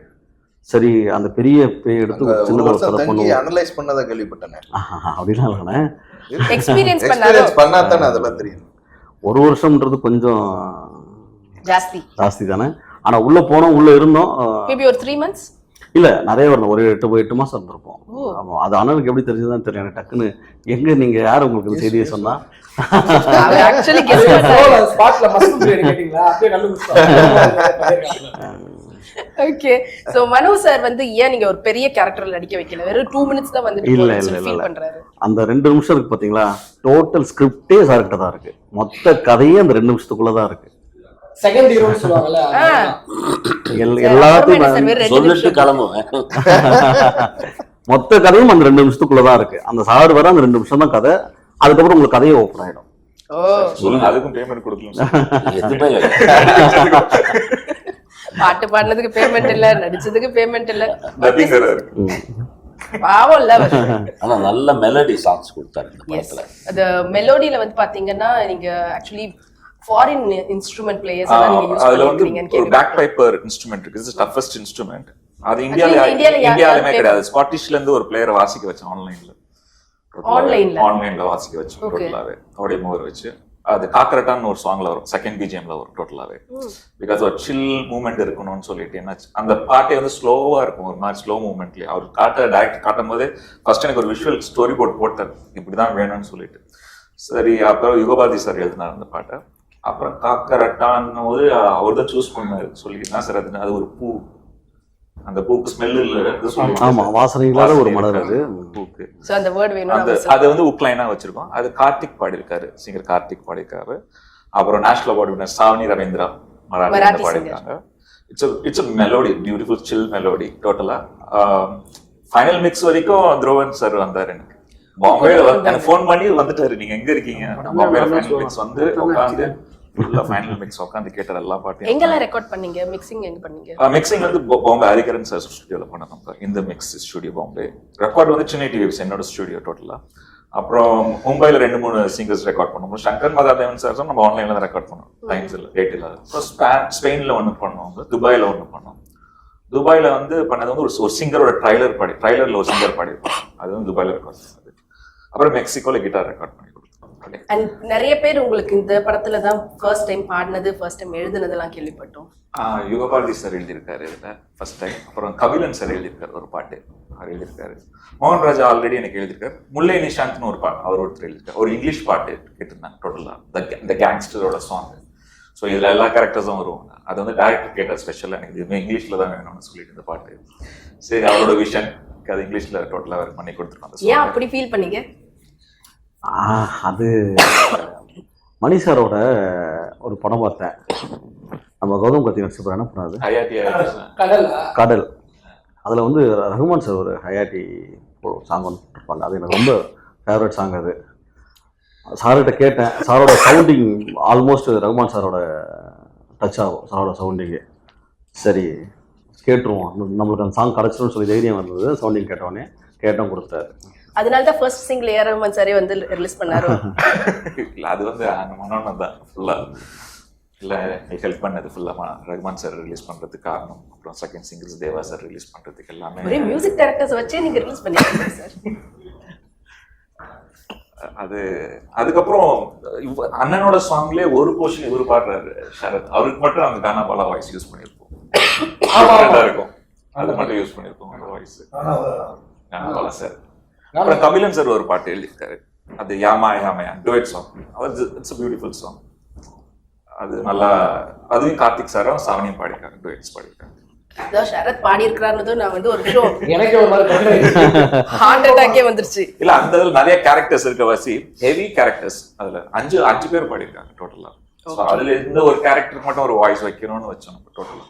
சரி, அந்த பெரிய பேய் எடுத்து சின்னதாக பண்ணுவோம். அனலைஸ் பண்ணதை கேள்விப்பட்டேன். அப்படிலாம் இல்லைண்ணே, எக்ஸ்பீரியன்ஸ் பண்ணாதானே அதெல்லாம் தெரியும். 1 வருஷம்ன்றது கொஞ்சம் ஜாஸ்தி தானே. ஆனா உள்ள போனோம், உள்ள இருந்தோம். மேபி ஒரு 3 months இல்ல, நிறைய வரணும், ஒரு 8 மாசம் இருந்திருப்போம். ஆமா, அது அண்ணனுக்கு எப்படி தெரிஞ்சதுதான் தெரியும். எனக்கு டக்குன்னு எங்க நீங்க யார் உங்களுக்கு செய்தியை சொன்னா ஆக்சுவலி ஸ்பாட்ல மஸ்ரூம் பிரியாணி கேட்டிங்களா, அப்படியே கண்டுபிடிச்சாங்க. ஓகே, சோ மனோ சார் வந்து ஏன் நீங்க ஒரு பெரிய கேரக்டர்ல நடிக்க வைக்கல? வெறும் 2 minutes தான் வந்து ஃபீல் பண்றாரு. அந்த 2 நிமிஷம் இருக்கு பாத்தீங்களா, டோட்டல் ஸ்கிரிப்டே சார் கிட்ட தான் இருக்கு. மொத்த கதையே அந்த 2 நிமிஷத்துக்குள்ள தான் இருக்கு. செகண்ட் ஹீரோ சொல்லுவாங்கல்ல, எல்லாத்தையும் சொல்லிட்டு கிளம்புவேன். மொத்த கதையும் அந்த 2 நிமிஷத்துக்குள்ள தான் இருக்கு. அந்த சார் வர அந்த 2 நிமிஷம் தான் கதை. அதுக்கப்புறம் உங்களுக்கு கதையே ஓப்பன் ஆயிடும். அதுக்கும் பேமெண்ட் கொடுக்கலாம். பாட்டு பாடினதுக்கு பேமெண்ட் இல்ல, நடிச்சதுக்கு பேமெண்ட் இல்ல, பாவம் இல்ல. ஆனா நல்ல மெலடி சாங்ஸ் கொடுத்தாரு இந்த படத்துல. அந்த மெலோடியில வந்து பாத்தீங்கன்னா நீங்க ஆக்சுவலி ஃபாரின் இன்ஸ்ட்ருமென்ட் பிளேயர்ஸ் எல்லாம் நீங்க யூஸ் பண்ணிருக்கீங்கன்னு கேள்வி. பேக் பைப்பர் இன்ஸ்ட்ருமென்ட் இருக்கு. It's toughest instrument. அது இந்தியாலமே கிடையாது. ஸ்காட்டிஷ்ல இருந்து ஒரு பிளேயரை வாசிக்க வச்சேன் ஆன்லைன்ல வாசிக்க வச்சோம் டோட்டலாவே. அவருடைய மூவர் வச்சு அது காக்கரட்டான்னு ஒரு சாங்ல வரும், செகண்ட் பிஜிஎம்ல வரும் டோட்டலாவே. பிகாஸ் ஒரு சில் மூவ்மெண்ட் இருக்கணும்னு சொல்லிட்டு என்னாச்சு, அந்த பாட்டே வந்து ஸ்லோவா இருக்கும், ஒரு மாதிரி ஸ்லோ மூவ்மெண்ட்லயே. அவர் டைரக்டர் காட்டும் போதே ஃபர்ஸ்ட் எனக்கு ஒரு விஷுவல் ஸ்டோரி போர்ட் போட்டார், இப்படிதான் வேணும்னு சொல்லிட்டு. சரி, அப்புறம் யுகபாரதி சார் எழுதினார் அந்த பாட்டை. அப்புறம் காக்கரட்டான்னு போது அவர் தான் சூஸ் பண்ணாரு. சொல்லி என்ன சார் அது ஒரு பூ, அந்த பூக்கு ஸ்மெல் இல்ல, ஆமா, வாசனை இல்லாத ஒரு மலர் அது பூக்கு. சோ அந்த வேர்ட் வேணும். அது வந்து உக்லைனா வச்சிருக்கோம். அது கார்த்திக் பாடியிருக்காரு, சிங்கர் கார்த்திக் பாடியிருக்காரு. அப்புறம் national award winner Savani Ravindra Marathi பாடியிருக்காங்க. It's a melody, beautiful chill melody டோட்டலா. ஃபைனல் மிக்ஸ் வரைக்கும் துருவன் சார் வந்தார். எனக்கு பாம்பேல எனக்கு ஃபோன் பண்ணி வந்துட்டாரு, நீங்க எங்க இருக்கீங்க? பாம்பேல ஃபைனல் மிக்ஸ் வந்து உட்காந்து ஃபுல்லா ஃபைனல் மிக்ஸ் உட்காந்து கேட்டார் எல்லா பாட்டையும். எங்கெல்லாம் ரெக்கார்ட் பண்ணீங்க? மிக்சிங் எங்க பண்ணீங்க? மிக்சிங் வந்து பாம்பே ஹரிகரன் சார் ஸ்டுடியோல பண்ணோம். இந்த மிக்ஸ் ஸ்டுடியோ பாம்பே. ரெக்கார்ட் வந்து சென்னை டிவிஸ் என்னோட ஸ்டுடியோ டோட்டலா. அப்புறம் மும்பைல 2-3 சிங்கர்ஸ் ரெக்கார்ட் பண்ணோம். சங்கர் மகாதேவன் சார் நம்ம ஆன்லைன்ல தான் ரெக்கார்ட் பண்ணோம், டைம்ஸ் இல்லை, டேட் இல்லாத. அப்புறம் ஸ்பெயின்ல ஒன்று பண்ணோம், துபாயில ஒன்று பண்ணோம். துபாயில வந்து பண்ணது வந்து ஒரு சிங்கரோட ட்ரைலர்ல ஒரு சிங்கர் பாடியிருப்பாங்க, அது வந்து துபாயில ரெக்கார்ட் பண்ணது. அப்புறம் மெக்சிகோல கிட்டார் ரெக்கார்ட் பண்ணி கொடுத்தோம். அண்ட் நிறைய பேர் உங்களுக்கு இந்த படத்துல தான் ஃபர்ஸ்ட் டைம் பாடினது, ஃபர்ஸ்ட் டைம் எழுதுனதெல்லாம் கேள்விப்பட்டோம். யுகபாரதி சார் எழுதியிருக்காரு இதில் ஃபர்ஸ்ட் டைம். அப்புறம் கபிலன் சார் எழுதியிருக்காரு ஒரு பாட்டு, அவர் எழுதியிருக்காரு. மோகன்ராஜா ஆல்ரெடி எனக்கு எழுதியிருக்காரு. முல்லை நிஷாந்த்னு ஒரு பாட்டு அவர் ஒருத்தர் எழுதியிருக்காரு. ஒரு இங்கிலீஷ் பாட்டு கேட்டிருந்தாங்க டோட்டலாக, இந்த கேங்ஸ்டரோட சாங். ஸோ இதில் எல்லா கேரக்டர்ஸும் வருவாங்க. அது வந்து டேரக்டர் கேட்ட ஸ்பெஷலாக எனக்கு இதுவுமே இங்கிலீஷில் தான் வேணும்னு சொல்லிட்டு இந்த பாட்டு. சரி, அவரோட விஷன் அது இங்கிலீஷில் டோட்டலாக பண்ணி கொடுத்துருக்கோம். ஏன் அப்படி ஃபீல் பண்ணீங்க? அது மணி சாரோட ஒரு படம் பார்த்தேன். நம்ம கௌதம் கத்தி நடிச்சப்போ என்ன பண்ணாது, கடல். அதில் வந்து ரகுமான் சார் ஒரு ஹயாட்டி சாங் ஒன்று இருப்பாங்க. அது எனக்கு ரொம்ப ஃபேவரட் சாங். அது சார்கிட்ட கேட்டேன். சாரோட சவுண்டிங் ஆல்மோஸ்ட் ரகுமான் சாரோட டச் ஆகும், சாரோட சவுண்டிங்கு. சரி கேட்டுருவோம், நம்மளுக்கு அந்த சாங் கிடச்சிரும்னு சொல்லி தைரியம் வந்தது. சவுண்டிங் கேட்டோடனே கேட்டோம், கொடுத்தாரு. அதனால தான் ஃபர்ஸ்ட் சிங்கிள் ஏஆர் ரஹ்மான் சாரே வந்து ரிலீஸ் பண்ணாரு. இல்லை, அது வந்து அந்த மனோன்னு தான் ஃபுல்லாக இல்லை ஹெல்ப் பண்ணது ஃபுல்லாக ரஹ்மான் சார் ரிலீஸ் பண்ணுறதுக்கு காரணம். அப்புறம் செகண்ட் சிங்கிள்ஸ் தேவா சார் ரிலீஸ் பண்ணுறதுக்கு எல்லாமே ஒரே மியூசிக் டைரக்டர்ஸ் வச்சே நீங்கள் ரிலீஸ் பண்ணிருக்கீங்க சார். அது அதுக்கப்புறம் அண்ணனோட சாங்லேயே ஒரு போர்ஷன் இவர் பாடுறாரு ஷரத். அவருக்கு மட்டும் அந்த கானா பாலா வாய்ஸ் யூஸ் பண்ணியிருப்போம், இருக்கும். அது மட்டும் யூஸ் பண்ணியிருப்போம் அந்த வாய்ஸ், கானா பாலா சார். அப்புறம் கபிலன் சார் ஒரு பாட்டு எழுதியிருக்காரு, அது யாமா யாமையா duet song. It's a beautiful song. அது நல்லா, அதுவும் கார்த்திக் சாரும் சாவனியும் பாடியிருக்காங்க, டுவெட்ஸ் பாடியிருக்காங்க. அதான் ஷரத் பாடி இருக்கிறாருன்னு நான் வந்து ஒரு ஷோ எனக்கு ஒரு மாதிரி ஹார்ட் அட்டாக்கே வந்துருச்சு. இல்ல, அந்த இதுல நிறைய கேரக்டர்ஸ் இருக்க வாசி, ஹெவி கேரக்டர்ஸ். அதுல அஞ்சு பேர் பாடியிருக்காங்க டோட்டலா. அதுல இந்த ஒரு கேரக்டர் மட்டும் ஒரு வாய்ஸ் வைக்கணும்னு வச்சோம் டோட்டலா.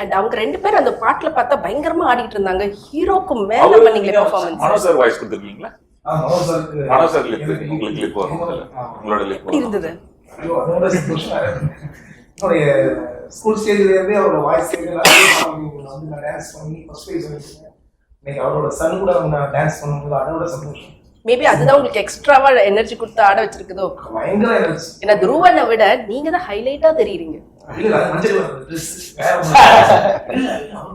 அண்ட் அவங்க ரெண்டு பேரும் அந்த பாட்டுல பார்த்தா பயங்கரமா ஆடிட்டு இருந்தாங்க. ஹீரோக்கு மேல பண்ணீங்களே பெர்ஃபார்மன்ஸ். மனோ சார் வாய்ஸ் கொடுத்துருக்கீங்களா? மனோ சார் உங்களுக்கு லிப் வரும், உங்களோட லிப் இருந்தது. ஐயோ, அதோட சந்தோஷமா இருக்கு. என்னுடைய ஸ்கூல் ஸ்டேஜ்ல இருந்தே அவரோட வாய்ஸ் வந்து நான் டான்ஸ் பண்ணி ஃபர்ஸ்ட் ப்ரைஸ் வாங்கிட்டேன். இன்னைக்கு அவரோட சன் கூட நான் டான்ஸ் பண்ணும்போது அதோட சந்தோஷம். மேபி அதுதான் உங்களுக்கு எக்ஸ்ட்ராவா எனர்ஜி கொடுத்து ஆட வச்சிருக்குதோ. பயங்கர எனர்ஜி. ஏன்னா துருவனை விட நீங்க தான் ஹைலைட்டா தெரியுறீங்க. இல்ல மஞ்சள் ட்ரெஸ் வேற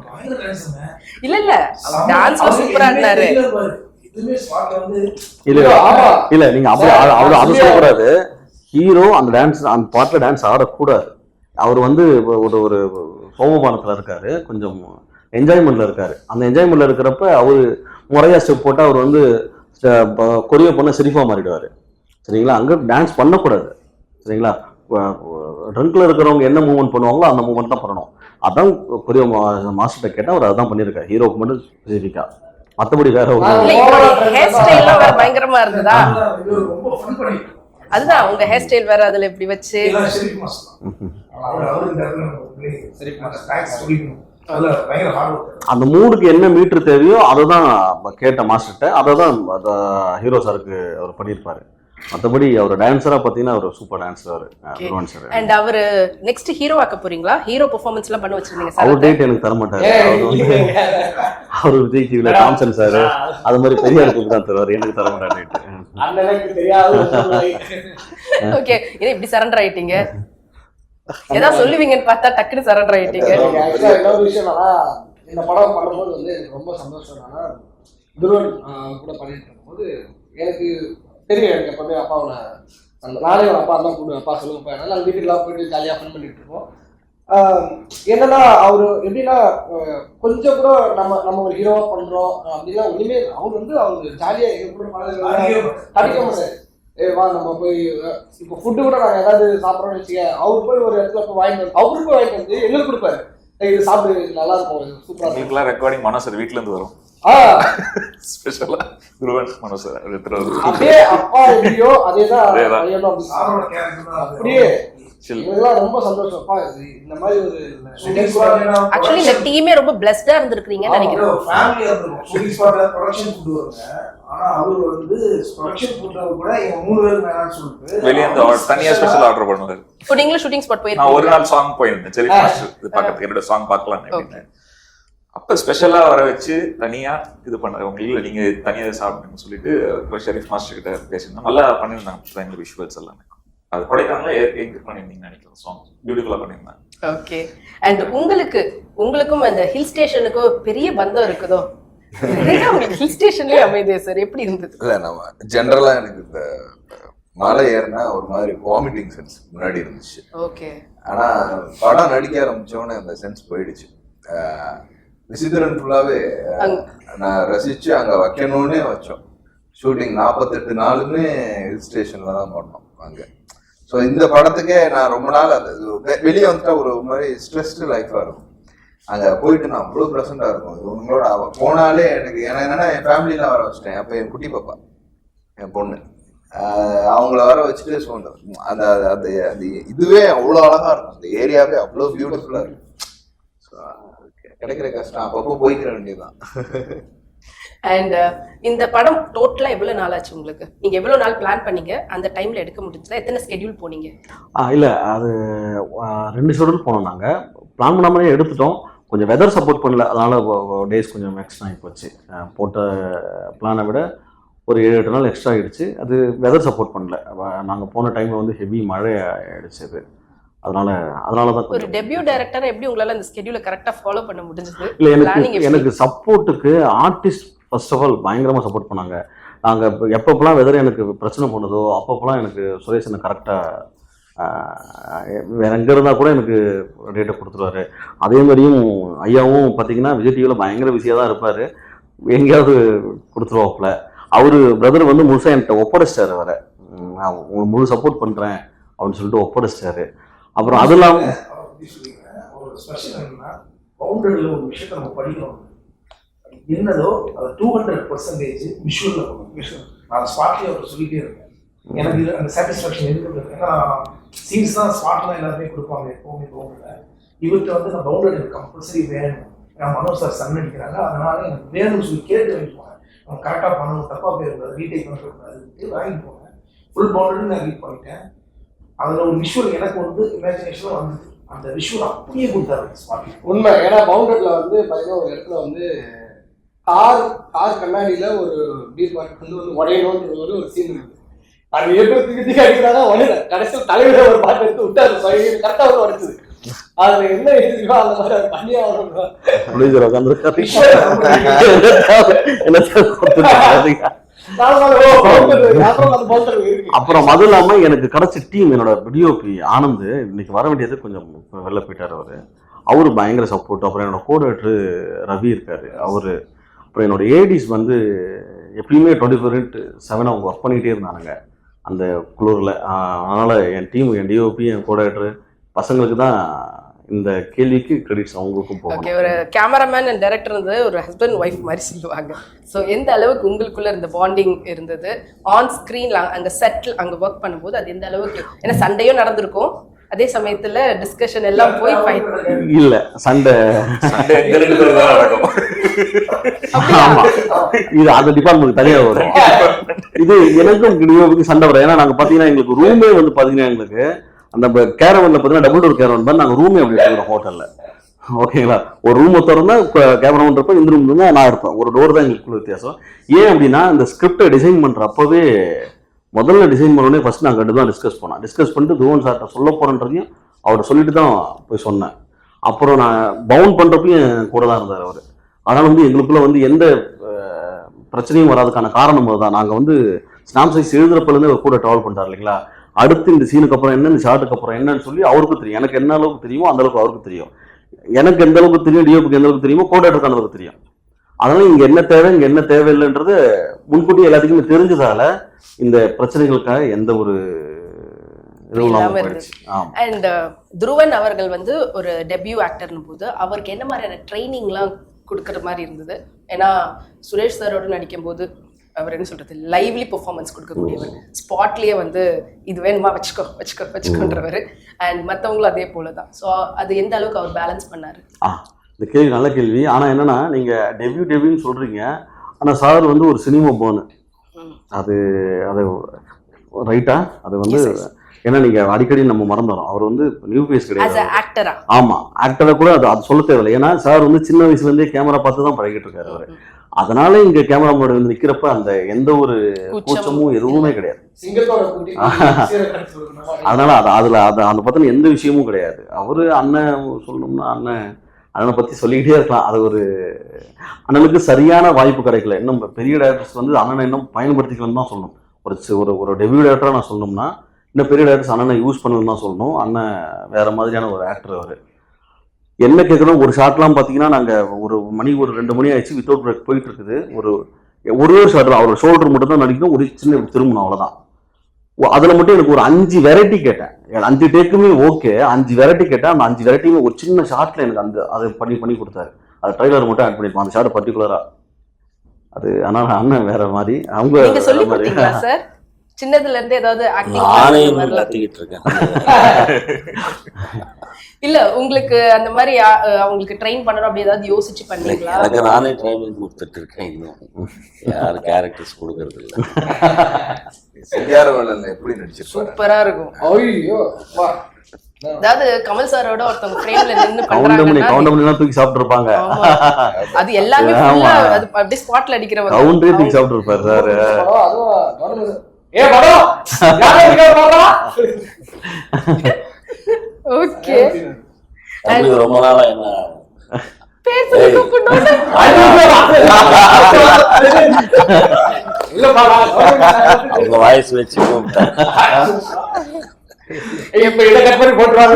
பயங்கர டான்ஸ்ங்க. இல்ல டான்ஸ்ல சூப்பரா இருந்தாரு. இதுமே ஸ்பாட்ல வந்து இல்ல நீங்க அப்படியே அது சொல்லக்கூடாது. ஹீரோ அந்த டான்ஸ், அந்த பாட்டில் டான்ஸ் ஆடக்கூடாது. அவர் வந்து ஒரு சோமபானத்தில் இருக்காரு, கொஞ்சம் என்ஜாய்மெண்ட்ல இருக்காரு. அந்த என்ஜாய்மெண்ட்ல இருக்கிறப்ப அவர் முறையா ஸ்டெப் போட்டு அவர் வந்து கொரியோ பண்ண சிரிஃபா மாறிடுவார். சரிங்களா? அங்கே டான்ஸ் பண்ணக்கூடாது. சரிங்களா? ட்ரங்க்ல இருக்கிறவங்க என்ன மூவ்மெண்ட் பண்ணுவாங்களோ அந்த மூவ்மெண்ட் தான் பண்ணணும். அதான் கொரியோ மாஸ்டர்கிட்ட கேட்டால் அவர் அதான் பண்ணியிருக்காரு, ஹீரோக்கு மட்டும் ஸ்பெசிஃபிக்கா. மற்றபடி வேற ஹேர் ஸ்டைல் பயங்கரமா இருந்ததா? ரொம்ப ஃபன் பண்ணி அதுதான் உங்க ஹேர் ஸ்டைல் வேற அதுல இப்படி வச்சு அந்த மூடுக்கு என்ன மீட்டர் தேவையோ அதை தான் கேட்ட மாஸ்டர்கிட்ட, அதை தான் ஹீரோ சாருக்கு அவர் பண்ணியிருப்பாரு. மற்றபடி அவர் டான்ஸரா பார்த்தீங்கன்னா அவர் சூப்பர் டான்ஸர். அண்ட் அவர் நெக்ஸ்ட் ஹீரோ ஆக்க போறீங்களா? ஹீரோ பெர்ஃபார்மன்ஸ் எல்லாம் பண்ண வச்சிருக்கீங்க சார். அவர் டேட் எனக்கு தர மாட்டாரு. அவர் விஜய் டிவில டாம்சன் சார் அது மாதிரி பெரிய இடத்துக்கு தான் தருவார், எனக்கு தர மாட்டார் டேட். ஓகே, இது இப்படி சரண்டர் ஆயிட்டீங்க. ஏதாவது சொல்லுவீங்கன்னு பார்த்தா டக்குனு சரண்டர் ஆயிட்டீங்க. இன்னொரு விஷயம் இந்த படம் பண்ணும்போது வந்து எனக்கு ரொம்ப சந்தோஷம். துருவன் கூட பண்ணிட்டு இருக்கும்போது எனக்கு தெரியும், எனக்கு எப்பவுமே அப்பாவோட அந்த நானே அப்பா தான் கூப்பிடுவேன், அப்பா சொல்லுங்கப்பா. அதனால நாங்கள் வீட்டுக்குலாம் போயிட்டு ஜாலியாக ஃபன் பண்ணிட்டு இருக்கோம். என்னன்னா அவர் எப்படின்னா கொஞ்சம் கூட நம்ம ஒரு ஹீரோவா பண்றோம் அப்படின்னா ஒண்ணுமே அவர் வந்து அவரு ஜாலியா எங்க கூட கிடைக்க மாட்டாரு. வா நம்ம போய் இப்போ ஃபுட்டு கூட நாங்கள் ஏதாவது சாப்பிட்றோம்னு வச்சுக்க, அவர் போய் ஒரு இடத்துல போய் வாங்கிட்டு அவருக்கு போய் வாங்கிட்டு வந்து எங்களுக்கு கொடுப்பாரு, இது சாப்பிடு நல்லா இருக்கும் சூப்பரா இருக்கும். ரெக்கார்டிங் மனோ சார் வீட்டுல இருந்து வரும் ஸ்பெஷலா துருவன் மனோ சார் அதே அப்பா எப்படியோ அதேதான் அப்படியே. இதெல்லாம் ரொம்ப சந்தோஷம். இந்த மாதிரி ஒரு ஆக்சுவலி இந்த டீமே ரொம்ப பிளஸ்டா இருந்திருக்கீங்கன்னு நினைக்கிறேன். ஃபேமிலியா இருக்கும். ஷூட்டிங் ஸ்பாட்ல ப்ரொடக்ஷன் ஃபுட் வருங்க. ஆனா அவர் வந்து ப்ரொடக்ஷன் ஃபுட் கூட எங்க 3 பேர் வேணாம்னு சொல்லிட்டு வெளிய அந்த தனியா ஸ்பெஷல் ஆர்டர் பண்ணுவாரு. இப்போ நீங்களும் ஷூட்டிங் ஸ்பாட் போயிருக்கீங்க? நான் ஒரு நாள் சாங் போயிருந்தேன். சரி மாஸ்டர் இது பக்கத்துல என்னோட சாங் பார்க்கலாம் அப்படின்னு. அப்ப ஸ்பெஷலா வர வச்சு தனியா இது பண்ணாரு. உங்களுக்கு நீங்க தனியா சாப்பிடுன்னு சொல்லிட்டு ஷெரீஃப் மாஸ்டர் கிட்ட பேசியிருந்தோம். நல்லா பண்ணியிருந்தாங்க இந்த விஷுவல்ஸ் எல்லாமே. அது கொடைக்கானல எங்க பண்ணியிருந்தீங்கன்னு நினைக்கிறேன். சாங் பியூட்டிஃபுல்லா பண்ணியிருந்தாங்க. ஓகே. அண்ட் உங்களுக்கும் அந்த ஹில் ஸ்டேஷனுக்கும் பெரிய பந்தம் இருக்குதோ? உங்களுக்கு ஹில் ஸ்டேஷன்லயே அமைதியா சார் எப்படி இருந்தது? இல்ல நம்ம ஜெனரலா எனக்கு இந்த மலை ஏறினா ஒரு மாதிரி வாமிட்டிங் சென்ஸ் முன்னாடி இருந்துச்சு. ஓகே. ஆனா படம் நடிக்க ஆரம்பிச்சோடனே அந்த சென்ஸ் போயிடுச்சு. விசித்திரன் ஃபுல்லாவே நான் ரசிச்சு அங்க வைக்கணும்னே வச்சோம். ஷூட்டிங் 48 நாளுமே ஹில் ஸ்டேஷன்ல தான் பண்ணோம் அங்க. ஸோ இந்த படத்துக்கே நான் ரொம்ப நாள் அது வெளியே வந்துட்டா ஒரு மாதிரி ஸ்ட்ரெஸ்டு லைஃபா இருக்கும். அங்க போயிட்டு நான் அவ்வளோ ப்ரெசண்டா இருக்கும். உங்களோட போனாலே எனக்கு என்னன்னா என் ஃபேமிலியெல்லாம் வர வச்சுட்டேன். அப்போ என் குட்டி பாப்பா, என் பொண்ணு, அவங்கள வர வச்சுட்டு சொன்னேன். அந்த அந்த அந்த இதுவே அவ்வளோ அழகா இருக்கும். அந்த ஏரியாவே அவ்வளோ பியூட்டிஃபுல்லா இருக்கும். கிடைக்கிற கஷ்டம் அப்பப்போ போய்க்கிற வேண்டியதுதான். அண்ட் இந்த படம் டோட்டலா எவ்வளவு நாள் ஆச்சு உங்களுக்கு? நீங்க எவ்வளவு நாள் பிளான் பண்ணீங்க? அந்த டைம்ல எடுக்க முடிஞ்சதா? எத்தனை ஸ்கெடியூல் போனீங்க? இல்லை, அது 2 ஷெடியூல் போனோம். நாங்கள் பிளான் பண்ணாமலே எடுத்துட்டோம். கொஞ்சம் வெதர் சப்போர்ட் பண்ணல, அதனால் டேஸ் கொஞ்சம் எக்ஸ்ட்ரா ஆகி போச்சு. போட்ட பிளானை விட ஒரு 7-8 நாள் எக்ஸ்ட்ரா ஆகிடுச்சு. அது வெதர் சப்போர்ட் பண்ணல. நாங்கள் போன டைமில் வந்து ஹெவி மழை ஆகிடுச்சு. அது அதனால தான் ஒரு டெபியூ டைரக்டரா எப்படி உங்களால அந்த ஸ்கெடியூலை கரெக்டாக ஃபாலோ பண்ண முடிஞ்சது? இல்லை, எனக்கு சப்போர்ட்டுக்கு ஆர்டிஸ்ட் ஃபர்ஸ்ட் ஆஃப் ஆல் பயங்கரமாக சப்போர்ட் பண்ணாங்க. நாங்கள் எப்பப்பெல்லாம் வெதர் எனக்கு பிரச்சனை பண்ணுதோ அப்பப்பெல்லாம் எனக்கு சுரேஷ் எனக்கு கரெக்டாக வேற எங்கே இருந்தால் கூட எனக்கு டேட்டை கொடுத்துருவாரு. அதே மாதிரியும் ஐயாவும் பார்த்தீங்கன்னா விஜய் டிவியில் பயங்கர பிஸியாக தான் இருப்பார். எங்கேயாவது கொடுத்துருவாப்புல. அவர் பிரதர் வந்து முழுசாக என்கிட்ட ஒப்படைச்சிட்டாரு. வர நான் உங்களுக்கு முழு சப்போர்ட் பண்ணுறேன் அப்படின்னு சொல்லிட்டு ஒப்படைச்சிட்டாரு. அப்புறம் அது இல்லாமல் ஒரு ஸ்பெஷல் என்னன்னா பவுண்டரியில் ஒரு விஷயத்தை நம்ம படிக்கணும். என்னதோ அது 200% விஷுவலில் போகணும். விஷுவல் நான் ஸ்பாட்லேயே அவர் சொல்லிகிட்டே இருக்கேன். எனக்கு இது அந்த சாட்டிஸ்ஃபேக்ஷன் இருக்குது. ஏன்னா சீன்ஸ் தான் ஸ்பாட்லாம் எல்லாருமே கொடுப்பாங்க எப்போவுமே பவுண்டரில். இவர்கிட்ட வந்து நான் பவுண்டரி எனக்கு கம்பல்சரி வேணும். நான் மனோஜ் சார் சன் அடிக்கிறாங்க, அதனால எனக்கு வேணும்னு சொல்லி கேட்டு வாங்கிப்போங்க. அவங்க கரெக்டாக பண்ணணும், தப்பாக போயிடக்கூடாது, ரீடேக் பண்ணக்கூடாது, வாங்கிட்டு போங்க. ஃபுல் பவுண்டரி நான் ரீட் பண்ணிட்டேன். அதில் ஒரு விஷுவல் எனக்கு வந்து இமேஜினேஷனாக வந்தது. அந்த விஷுவல் அப்படியே கொடுத்தாரு ஸ்பாட். உண்மை. ஏன்னா பவுண்டரியில் வந்து பார்த்தீங்கன்னா ஒரு இடத்துல வந்து கார் கண்ணாடியில் ஒரு பீர் பாக்கெட் வந்து உடையணும்னு ஒரு சீன் இருக்குது. அது எப்படி அடிக்கிறாங்க உடனே கடைசியில் தலைவிட ஒரு பாட்டு எடுத்து விட்டாரு. கரெக்டாக வந்து உடைச்சது. அதுல என்ன எழுதிருக்கோ அந்த மாதிரி அது பண்ணியே ஆகணும். அப்புறம் அது இல்லாம எனக்கு கிடைச்ச டீம், என்னோட டிஓபி ஆனந்த் இன்னைக்கு வர வேண்டியது கொஞ்சம் வெளில போயிட்டாரு. அவரு பயங்கர சப்போர்ட். அப்புறம் என்னோட கோஆர்டினேட்டர் ரவி இருக்காரு, அவரு. அப்புறம் என்னோட ஏடிஸ் வந்து எப்பயுமே 24/7 அவங்க ஒர்க் பண்ணிக்கிட்டே இருந்தானுங்க அந்த குளூரில். அதனால் என் டீம், என் டிஓபி, என் கோஆர்டினேட்டர் பசங்களுக்கு தான் இந்த கேள்விக்கு கிரெடிட்ஸ் அவங்களுக்கும் போகும். ஓகே, ஒரு கேமராமேன் அண்ட் டைரக்டர் வந்து ஒரு ஹஸ்பண்ட் ஒய்ஃப் மாதிரி சொல்லுவாங்க. ஸோ எந்த அளவுக்கு உங்களுக்குள்ள இருந்த பாண்டிங் இருந்தது ஆன் ஸ்க்ரீன்ல, அங்கே செட்டில் அங்கே ஒர்க் பண்ணும்போது அது எந்த அளவுக்கு? ஏன்னா சண்டையும் நடந்திருக்கும், அதே சமயத்துல டிஸ்கஷன் எல்லாம் போய் ஃபைட் இல்ல சண்டை ஆமா, இது அந்த டிபார்ட்மெண்ட் தனியா வரும். இது எனக்கும் சண்டை வரும். ஏன்னா நாங்க பாத்தீங்கன்னா எங்களுக்கு ரூமே வந்து பாத்தீங்கன்னா எங்களுக்கு அந்த கேரவன்ல பாத்தீங்கன்னா டபுள் டோர் கேரவன் தான் நாங்க ரூமே அப்படி எடுத்துக்கிறோம் ஹோட்டல்ல. ஓகேங்களா, ஒரு ரூம் திறந்தா கேமராமேன் இருப்போம், இந்த ரூம் தான் நான் இருப்பேன். ஒரு டோர் தான் எங்களுக்குள்ள வித்தியாசம். ஏன் அப்படின்னா இந்த ஸ்கிரிப்டை டிசைன் பண்ற அப்பவே முதல்ல டிசைன் பண்ணோடனே ஃபர்ஸ்ட் நாங்கள் 2 தான் டிஸ்கஸ் பண்ணோம். டிஸ்கஸ் பண்ணிட்டு துருவன் சார்கிட்ட சொல்ல போறேன்றதையும் அவர்கிட்ட சொல்லிட்டு தான் போய் சொன்னேன். அப்புறம் நான் பவுண்ட் பண்றப்பையும் கூட தான் இருந்தார் அவர். அதனால வந்து எங்களுக்குள்ள வந்து எந்த பிரச்சனையும் வராதுக்கான காரணம் அதுதான். நாங்கள் வந்து ஸ்னாப் சைஸ் எழுதுறப்பலேருந்து அவர் கூட ட்ராவல் பண்ணிட்டார் இல்லைங்களா. அடுத்து இந்த சீனுக்கு அப்புறம் என்ன, இந்த ஷார்ட்டுக்கு அப்புறம் என்னன்னு சொல்லி அவருக்கு தெரியும். எனக்கு என்ன அளவுக்கு தெரியுமோ அந்த அளவுக்கு அவருக்கு தெரியும். எனக்கு எந்த அளவுக்கு தெரியும், டிஓபிக்கு எந்த அளவுக்கு தெரியுமோ கோஆர்டினேட்டருக்கு அந்த அளவுக்கு தெரியும். அதனால இங்க என்ன தேவை, இங்க என்ன தேவையில்லைன்றது முன்கூட்டி எல்லாத்துக்குமே தெரிஞ்சதால இந்த பிரச்சனைகளுக்காக எந்த ஒரு அண்ட் துருவன் அவர்கள் வந்து ஒரு டெபியூ ஆக்டர்னு போது அவருக்கு என்ன மாதிரியான ட்ரைனிங்லாம் கொடுக்குற மாதிரி இருந்தது? ஏன்னா சுரேஷ் சாரோட நடிக்கும் போது அவர் என்ன சொல்றது, லைவ்லி பெர்ஃபார்மன்ஸ் கொடுக்கக்கூடியவர். ஸ்பாட்லயே வந்து இது வேணுமா வச்சுக்கோ வச்சுக்கோ வச்சுக்கோன்றவர். அண்ட் மற்றவங்களும் அதே போலதான். ஸோ அது எந்த அளவுக்கு அவர் பேலன்ஸ் பண்ணாரு? இந்த கேள்வி நல்ல கேள்வி. ஆனால் என்னன்னா நீங்கள் டெபியூன்னு சொல்கிறீங்க, ஆனால் சார் வந்து ஒரு சினிமா போனு அது அது ரைட்டா? அது வந்து ஏன்னா நீங்கள் அடிக்கடி நம்ம மறந்துடும், அவர் வந்து நியூ ஃபேஸ் கிடையாது. ஆமாம், ஆக்டரை கூட அது சொல்ல தேவையில்லை. ஏன்னா சார் வந்து சின்ன வயசுலேருந்தே கேமரா பார்த்து தான் பழகிட்டு இருக்காரு அவர். அதனால இங்க கேமரா முன்னாடி வந்து நிக்கிறப்ப அந்த எந்த ஒரு கூச்சமும் எதுவுமே கிடையாது. அதனால அதுல அந்த பத்தின எந்த விஷயமும் கிடையாது. அவரு அண்ணன் சொல்லணும்னா அண்ணனை பத்தி சொல்லிக்கிட்டே இருக்கலாம். அது ஒரு அண்ணனுக்கு சரியான வாய்ப்பு கிடைக்கல. இன்னும் பெரிய டைரக்டர்ஸ் வந்து அண்ணனை இன்னும் பயன்படுத்திக்கலன்னு தான் சொல்லணும். ஒரு டெபியூ டேரக்டராக நான் சொல்லணும்னா இன்னும் பெரிய டேரக்டர்ஸ் அண்ணனை யூஸ் பண்ணணும்னு தான் சொல்லணும். அண்ணன் வேறு மாதிரியான ஒரு ஆக்டர் அவர். என்ன கேட்குறோம், ஒரு ஷாட்லாம் பார்த்தீங்கன்னா நாங்கள் ஒரு 2 மணி ஆயிடுச்சு, வித்தவுட் பிரேக் போயிட்டு இருக்குது. ஒரு ஷாட் அவரோட ஷோல்டர் மட்டும் தான் நடிக்கணும், ஒரு சின்ன திரும்பணும், அவ்வளோதான். அதில் மட்டும் எனக்கு ஒரு 5 வெரைட்டி கேட்டேன். 5 டேக்குமே ஓகே, 5 வெரைட்டி கேட்டேன். அந்த 5 வெரைட்டியுமே ஒரு சின்ன ஷார்ட்டில் எனக்கு அதை பண்ணி கொடுத்தாரு. அது ட்ரைலர் மட்டும் ஆட் பண்ணியிருப்போம் அந்த ஷார்ட் பர்டிகுலராக. அது ஆனால் அண்ணன் வேற மாதிரி, அவங்க நீங்க சொல்லி கொடுத்தீங்களா சார்? சின்னதுல இருந்து ஏதாவது நானே கத்திக்கிட்டு இருக்கேன். இல்ல உங்களுக்கு அந்த மாதிரி அவங்களுக்கு ட்ரெயின் பண்ணணும் அப்படி ஏதாவது யோசிச்சு பண்ணீங்களா? எனக்கு நானே ட்ரைனிங் கொடுத்துட்டு இருக்கேன். இன்னும் யாரும் கேரக்டர்ஸ் கொடுக்கறது இல்லை. எப்படி நடிச்சு சூப்பரா இருக்கும். ஐயோ அதாவது கமல் சாரோட ஒருத்தவங்க ஃப்ரேம்ல நின்னு பண்றாங்கன்னா கவுண்டமணி தூக்கி சாப்பிட்டு இருப்பாங்க. அது எல்லாமே ஃபுல்லா அது அப்படியே ஸ்பாட்ல அடிக்கிறவங்க. கவுண்டரே தூக்கி சாப்பிட்டு இருப்பாரு சார். அதுவும் ஏ படம் யாரே இருக்க போறா. ஓகே. அது ரொம்ப நாளா என்ன பேர் சொல்லி கூப்பிடணும். இல்ல பாடா அவங்க வாய்ஸ் வச்சு கூப்பிட்டேன். இப்ப இத கட் பண்ணி போட்டுறாங்க.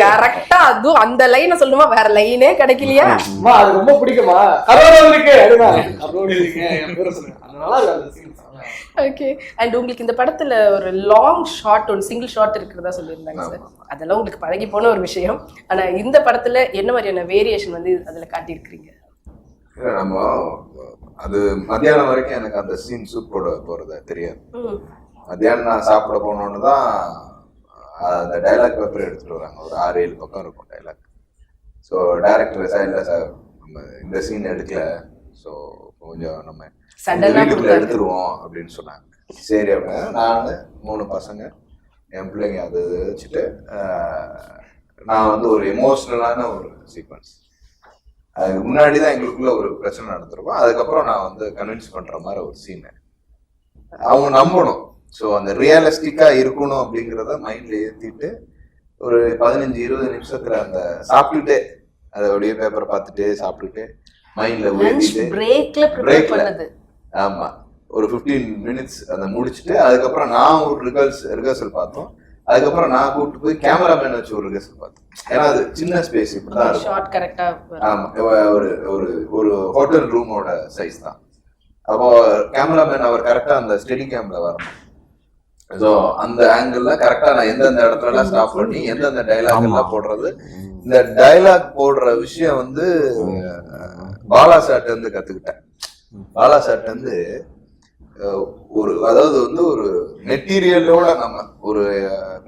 கரெக்ட்டா அதுவும் அந்த லைனை சொல்லுமா, வேற லைனே கிடைக்கலையா? அம்மா அது ரொம்ப பிடிக்குமா, கரோனாவுக்கு அதுதான் அப்லோட் இருக்கு என் பேர் சொல்லுங்க. அதனால அந்த சீன். ஓகே. அண்ட் உங்களுக்கு இந்த படத்துல ஒரு லாங் ஷாட், ஒரு சிங்கிள் ஷாட் இருக்கிறதா சொல்லியிருந்தாங்க சார். அதெல்லாம் உங்களுக்கு பழகி போன ஒரு விஷயம். ஆனா இந்த படத்துல என்ன மாதிரியான வேரியேஷன் வந்து அதுல காட்டியிருக்கிறீங்க? நம்ம அது மத்தியானம் வரைக்கும் எனக்கு அந்த சீன் ஷூட் போறது தெரியாது. மத்தியானம் நான் சாப்பிட போனோன்னு தான் அந்த டைலாக் பேப்பர் எடுத்துட்டு வராங்க. ஒரு 6-7 பக்கம் இருக்கும் டைலாக். ஸோ டைரக்டர் சார் இல்லை சார் நம்ம இந்த சீன் எடுக்கல, ஸோ கொஞ்சம் நம்ம வீட்டுக்குள்ள எடுத்துருவோம் அப்படின்னு சொன்னாங்க. சரி அப்படின்னா நான் 3 பசங்க என் பிள்ளைங்க அது வச்சுட்டு நான் வந்து ஒரு எமோஷ்னலான ஒரு சீக்வன்ஸ். அதுக்கு முன்னாடி தான் எங்களுக்குள்ள ஒரு பிரச்சனை நடந்திருக்கும். அதுக்கப்புறம் நான் வந்து கன்வின்ஸ் பண்ற மாதிரி ஒரு சீன் அவங்க நம்பணும். ஸோ அந்த ரியலிஸ்டிக்கா இருக்கணும் அப்படிங்கிறத மைண்ட்ல ஏற்றிட்டு ஒரு 15-20 நிமிஷத்துல அந்த சாப்பிட்டுட்டே அதை அப்படியே பேப்பர் பார்த்துட்டு சாப்பிட்டுட்டு மைண்ட்ல பிரேக்ல ஆமா ஒரு 15 மினிட்ஸ் அதை முடிச்சுட்டு அதுக்கப்புறம் நான் ஒரு ரிஹர்சல் பார்த்தோம். அதுக்கப்புறம் நான் கூப்பிட்டு போய் கேமராமேன் வச்சு ஒரு ரிஹர்சல் பார்த்தோம். ஏன்னா அது சின்ன ஸ்பேஸ் இப்படிதான் இருக்கும். ஆமா ஒரு ஒரு ஒரு ஹோட்டல் ரூமோட சைஸ் தான். அப்போ கேமராமேன் அவர் கரெக்டா அந்த ஸ்டெடி கேம்ல வரணும். ஸோ அந்த ஆங்கிள் கரெக்டா நான் எந்தெந்த இடத்துல எல்லாம் ஸ்டாப் பண்ணி எந்தெந்த டைலாக் எல்லாம் போடுறது. இந்த டைலாக் போடுற விஷயம் வந்து பாலா சார்ட்ட இருந்து கத்துக்கிட்டேன். பாலா சார்ட்ட இருந்து ஒரு அதாவது வந்து ஒரு மெட்டீரியலோட நம்ம ஒரு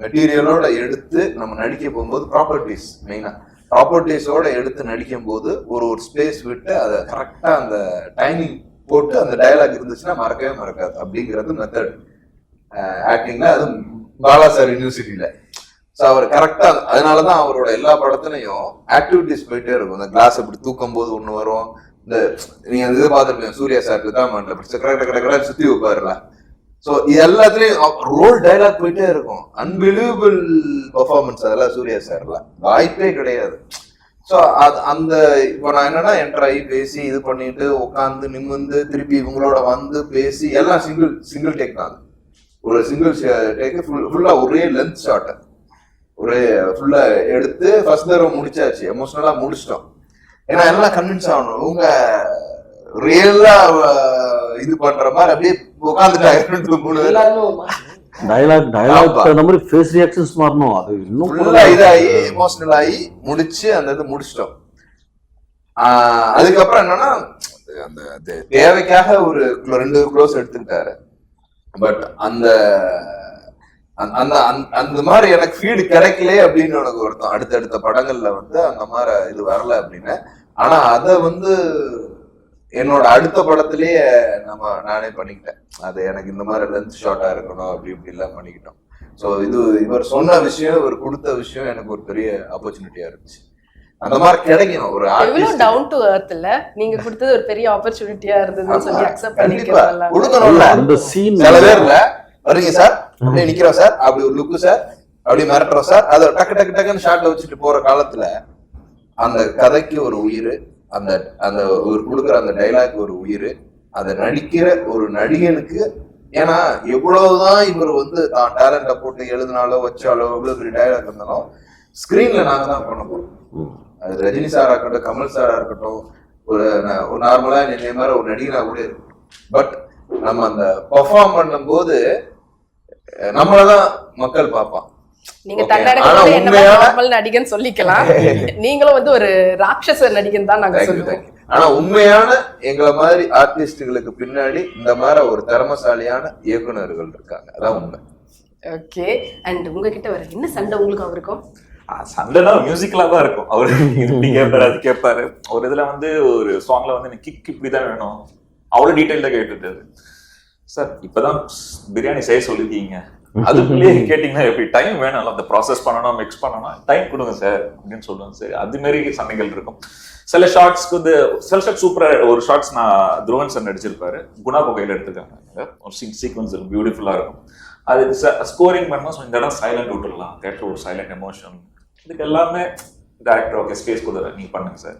மெட்டீரியலோட எடுத்து நம்ம நடிக்க போகும்போது ப்ராப்பர்ட்டிஸ் மெயினா ப்ராப்பர்ட்டிஸோட எடுத்து நடிக்கும் போது ஒரு ஸ்பேஸ் விட்டு அதை கரெக்டா அந்த டைமிங் போட்டு அந்த டைலாக் இருந்துச்சுன்னா மறக்கவே மறக்காது அப்படிங்கிறது மெத்தட் ஆக்டிங்ல. அது பாலா சார் யூனிவர்சிட்டியில. ஸோ அவர் கரெக்டா அதனாலதான் அவரோட எல்லா படத்துலையும் ஆக்டிவிட்டிஸ் போயிட்டே இருக்கும். இந்த கிளாஸ் இப்படி தூக்கும் போது ஒண்ணு வரும். இந்த நீங்க இது பார்த்துருப்பீங்க சூர்யா சார் தான் சுத்தி வைப்பாருல. ஸோ இது எல்லாத்துலயும் ரோல் டைலாக் போயிட்டே இருக்கும். அன்பிலீவபிள் பெர்ஃபார்மன்ஸ் அதெல்லாம் சூர்யா சார்ல வாய்ப்பே கிடையாது. ஸோ அது அந்த இப்போ நான் என்னன்னா என்ட்ராகி பேசி இது பண்ணிட்டு உட்காந்து நிமிர்ந்து திருப்பி இவங்களோட வந்து பேசி எல்லாம் சிங்கிள் டேக் தான். ஒரு சிங்கிள் டேக்கு ஃபுல்லா ஒரே லென்த் ஷாட் ஒரே ஃபுல்லா எடுத்து ஃபர்ஸ்ட் தடவை முடிச்சாச்சு. எமோஷனலா முடிச்சிட்டோம். ஏன்னா எல்லாம் கன்வின்ஸ் ஆகணும். இவங்க ரியலா இது பண்ற மாதிரி அப்படியே உட்காந்துட்டாங்க. டயலாக் அந்த மாதிரி ஃபேஸ் ரியாக்ஷன்ஸ் மாறணும். அது இன்னும் ஃபுல்லா இதாகி எமோஷனல் ஆகி முடிச்சு அந்த இது முடிச்சிட்டோம். அதுக்கப்புறம் என்னன்னா அந்த தேவைக்காக ஒரு 2 க்ளோஸ் எடுத்துக்கிட்டாரு. பட் அந்த அந்த அந்த மாதிரி எனக்கு ஃபீடு கிடைக்கல அப்படின்னு எனக்கு வருத்தம். அடுத்தடுத்த படங்கள்ல வந்து அந்த மாதிரி இது வரல அப்படின்னு. ஆனா அதை வந்து என்னோட அடுத்த படத்திலேயே நானே பண்ணிக்கிட்டேன். அது எனக்கு இந்த மாதிரி லென்த் ஷார்ட்டா இருக்கணும் அப்படி இப்படி எல்லாம் பண்ணிக்கிட்டோம். ஸோ இது இவர் சொன்ன விஷயம் இவர் கொடுத்த விஷயம் எனக்கு ஒரு பெரிய ஆப்பர்ச்சுனிட்டியா இருந்துச்சு. அந்த மாதிரி கிடைக்கணும். ஒரு டவுன் டு எர்த் இல்ல நீங்க கொடுத்தது ஒரு பெரிய ஆப்பர்ச்சுனிட்டியா இருந்ததுன்னு சொல்லி அக்செப்ட் பண்ணிக்கலாம். கொடுக்கணும்ல அந்த சீன் சில பேர்ல வருங்க சார் அப்படியே நிக்கிறோம் சார் அப்படி ஒரு லுக்கு சார் அப்படி மிரட்டுறோம் சார் அதை டக்கு டக்கு டக்குன்னு ஷார்ட்ல வச்சுட்டு போற காலத்துல அந்த கதைக்கு ஒரு உயிர், அந்த அந்த ஒரு கொடுக்குற அந்த டைலாக் ஒரு உயிர், அதை நடிக்கிற ஒரு நடிகனுக்கு, ஏன்னா எவ்வளவுதான் இவர் வந்து தான் டேலண்ட போட்டு எழுதினாலோ வச்சாலோ எவ்வளவு பெரிய டயலாக் இருந்தாலும் ஸ்கிரீன்ல நாங்க தான் பண்ண போறோம். அது ரஜினி சாரா இருக்கட்டும், கமல் சாரா இருக்கட்டும், ஒரு நார்மலா என்னைய மாதிரி ஒரு நடிகனா கூட இருக்கும். பட் நம்ம அந்த பெர்ஃபார்ம் பண்ணும்போது நம்மளதான் மக்கள் பார்ப்பான். நீங்க தன்னடக்கத்தோட என்ன நார்மல் நடிகன் சொல்லிக்கலாம், நீங்களும் வந்து ஒரு ராட்சச நடிகன் தான் நாங்க சொல்லுவோம். ஆனா உண்மையான எங்களை மாதிரி ஆர்டிஸ்டுகளுக்கு பின்னாடி இந்த மாதிரி ஒரு திறமசாலியான இயக்குனர்கள் இருக்காங்க, அதான் உண்மை. ஓகே. அண்ட் உங்ககிட்ட வர என்ன சண்டை உங்களுக்கு அவருக்கும்? சண்டைனா மியூசிக்கலா தான் இருக்கும். அவரு இப்படி கேட்பாரு, அது கேட்பாரு. ஒரு இதுல வந்து ஒரு சாங்ல வந்து எனக்கு கிக் இப்படிதான் வேணும், அவ்வளவு டீடைல்டா கேட்டுட்டாரு. சார் இப்பதான் பிரியாணி செய்ய சொல்லிருக்கீங்க, அதுக்குள்ளேயே கேட்டீங்கன்னா எப்படி? டைம் வேணும், அந்த ப்ராசஸ் பண்ணணும், மிக்ஸ் பண்ணணும், டைம் கொடுங்க சார் அப்படின்னு சொல்லுவேன். சரி, அது மாதிரி சண்டைகள் இருக்கும். சில ஷார்ட்ஸ்க்கு வந்து சில ஷார்ட் சூப்பரா, ஒரு ஷார்ட்ஸ் நான் துருவன் சார் நடிச்சிருப்பாரு, குணா கையில எடுத்துக்காங்க, ஒரு சீக்வன்ஸ் பியூட்டிஃபுல்லா இருக்கும். அது ஸ்கோரிங் பண்ணணும், இந்த இடம் சைலண்ட் விட்டுடலாம், தேட்டர் ஒரு சைலண்ட் எமோஷன், இதுக்கு எல்லாமே டேரக்டர் ஓகே ஸ்பேஸ் கொடுக்குறாரு, நீங்க பண்ணுங்க சார்,